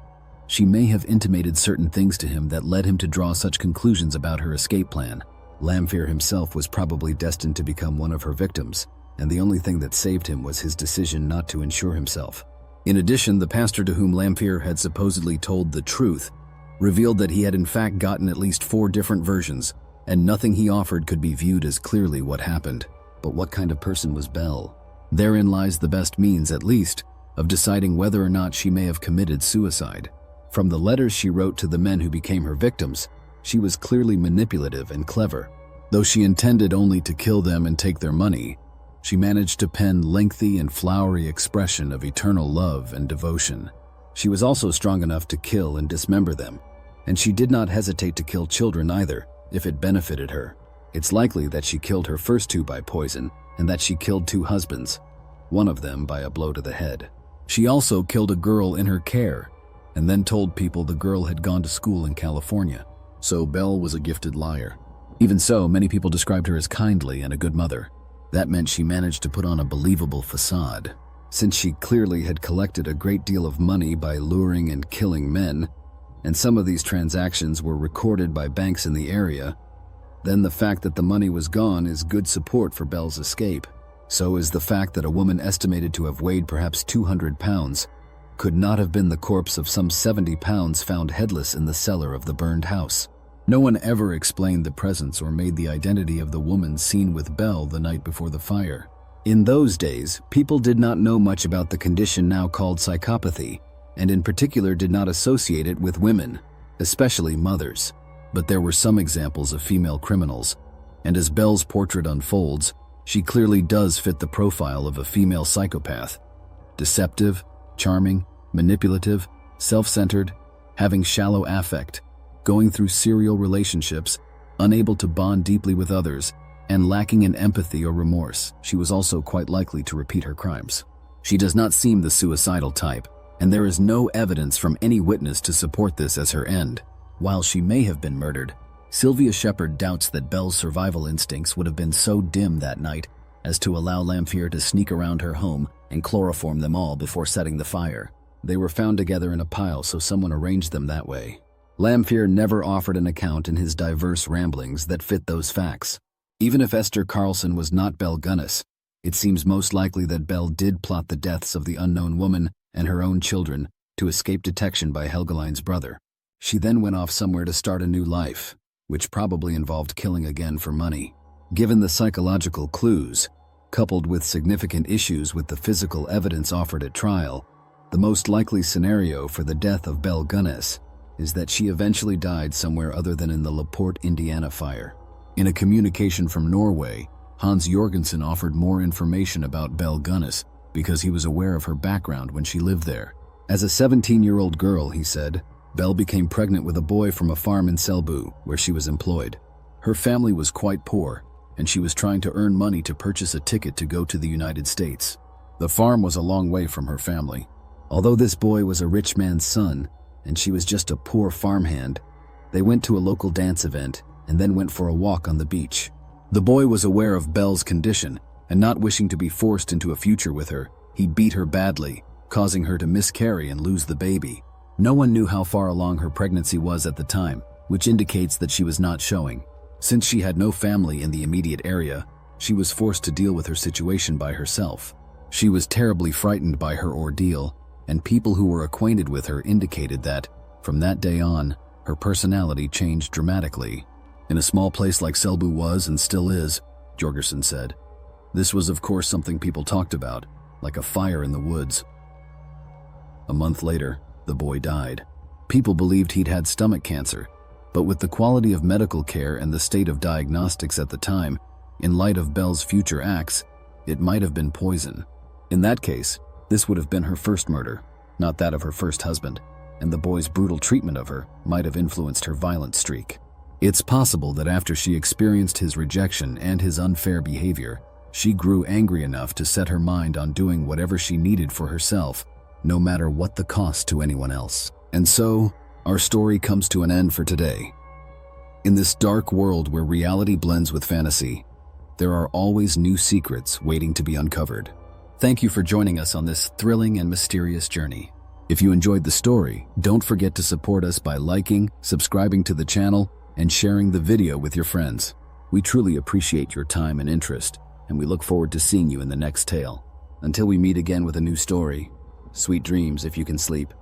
she may have intimated certain things to him that led him to draw such conclusions about her escape plan. Lamphere himself was probably destined to become one of her victims, and the only thing that saved him was his decision not to insure himself. In addition, the pastor to whom Lamphere had supposedly told the truth revealed that he had in fact gotten at least 4 different versions, and nothing he offered could be viewed as clearly what happened. But what kind of person was Belle? Therein lies the best means, at least, of deciding whether or not she may have committed suicide. From the letters she wrote to the men who became her victims, she was clearly manipulative and clever. Though she intended only to kill them and take their money, she managed to pen lengthy and flowery expression of eternal love and devotion. She was also strong enough to kill and dismember them, and she did not hesitate to kill children either, if it benefited her. It's likely that she killed her first 2 by poison, and that she killed 2 husbands, one of them by a blow to the head. She also killed a girl in her care, and then told people the girl had gone to school in California. So Belle was a gifted liar. Even so, many people described her as kindly and a good mother. That meant she managed to put on a believable facade. Since she clearly had collected a great deal of money by luring and killing men, and some of these transactions were recorded by banks in the area, then the fact that the money was gone is good support for Belle's escape. So is the fact that a woman estimated to have weighed perhaps 200 pounds could not have been the corpse of some 70 pounds found headless in the cellar of the burned house. No one ever explained the presence or made the identity of the woman seen with Belle the night before the fire. In those days, people did not know much about the condition now called psychopathy, and in particular did not associate it with women, especially mothers. But there were some examples of female criminals, and as Belle's portrait unfolds, she clearly does fit the profile of a female psychopath. Deceptive, charming, manipulative, self-centered, having shallow affect, going through serial relationships, unable to bond deeply with others, and lacking in empathy or remorse. She was also quite likely to repeat her crimes. She does not seem the suicidal type, and there is no evidence from any witness to support this as her end. While she may have been murdered, Sylvia Shepherd doubts that Belle's survival instincts would have been so dim that night as to allow Lamphere to sneak around her home and chloroform them all before setting the fire. They were found together in a pile, so someone arranged them that way. Lamphere never offered an account in his diverse ramblings that fit those facts. Even if Esther Carlson was not Belle Gunness, it seems most likely that Belle did plot the deaths of the unknown woman and her own children to escape detection by Helgeline's brother. She then went off somewhere to start a new life, which probably involved killing again for money. Given the psychological clues, coupled with significant issues with the physical evidence offered at trial, the most likely scenario for the death of Belle Gunness is that she eventually died somewhere other than in the LaPorte, Indiana fire. In a communication from Norway, Hans Jorgensen offered more information about Belle Gunness because he was aware of her background when she lived there. As a 17-year-old girl, he said, Belle became pregnant with a boy from a farm in Selbu, where she was employed. Her family was quite poor, and she was trying to earn money to purchase a ticket to go to the United States. The farm was a long way from her family. Although this boy was a rich man's son, and she was just a poor farmhand, they went to a local dance event and then went for a walk on the beach. The boy was aware of Belle's condition, and not wishing to be forced into a future with her, he beat her badly, causing her to miscarry and lose the baby. No one knew how far along her pregnancy was at the time, which indicates that she was not showing. Since she had no family in the immediate area, she was forced to deal with her situation by herself. She was terribly frightened by her ordeal, and people who were acquainted with her indicated that, from that day on, her personality changed dramatically. In a small place like Selbu was and still is, Jorgensen said. This was of course something people talked about, like a fire in the woods. A month later, the boy died. People believed he'd had stomach cancer, but with the quality of medical care and the state of diagnostics at the time, in light of Belle's future acts, it might have been poison. In that case, this would have been her first murder, not that of her first husband, and the boy's brutal treatment of her might have influenced her violent streak. It's possible that after she experienced his rejection and his unfair behavior, She grew angry enough to set her mind on doing whatever she needed for herself, no matter what the cost to anyone else. And so, our story comes to an end for today. In this dark world where reality blends with fantasy, there are always new secrets waiting to be uncovered. Thank you for joining us on this thrilling and mysterious journey. If you enjoyed the story, don't forget to support us by liking, subscribing to the channel, and sharing the video with your friends. We truly appreciate your time and interest, and we look forward to seeing you in the next tale. Until we meet again with a new story, sweet dreams if you can sleep.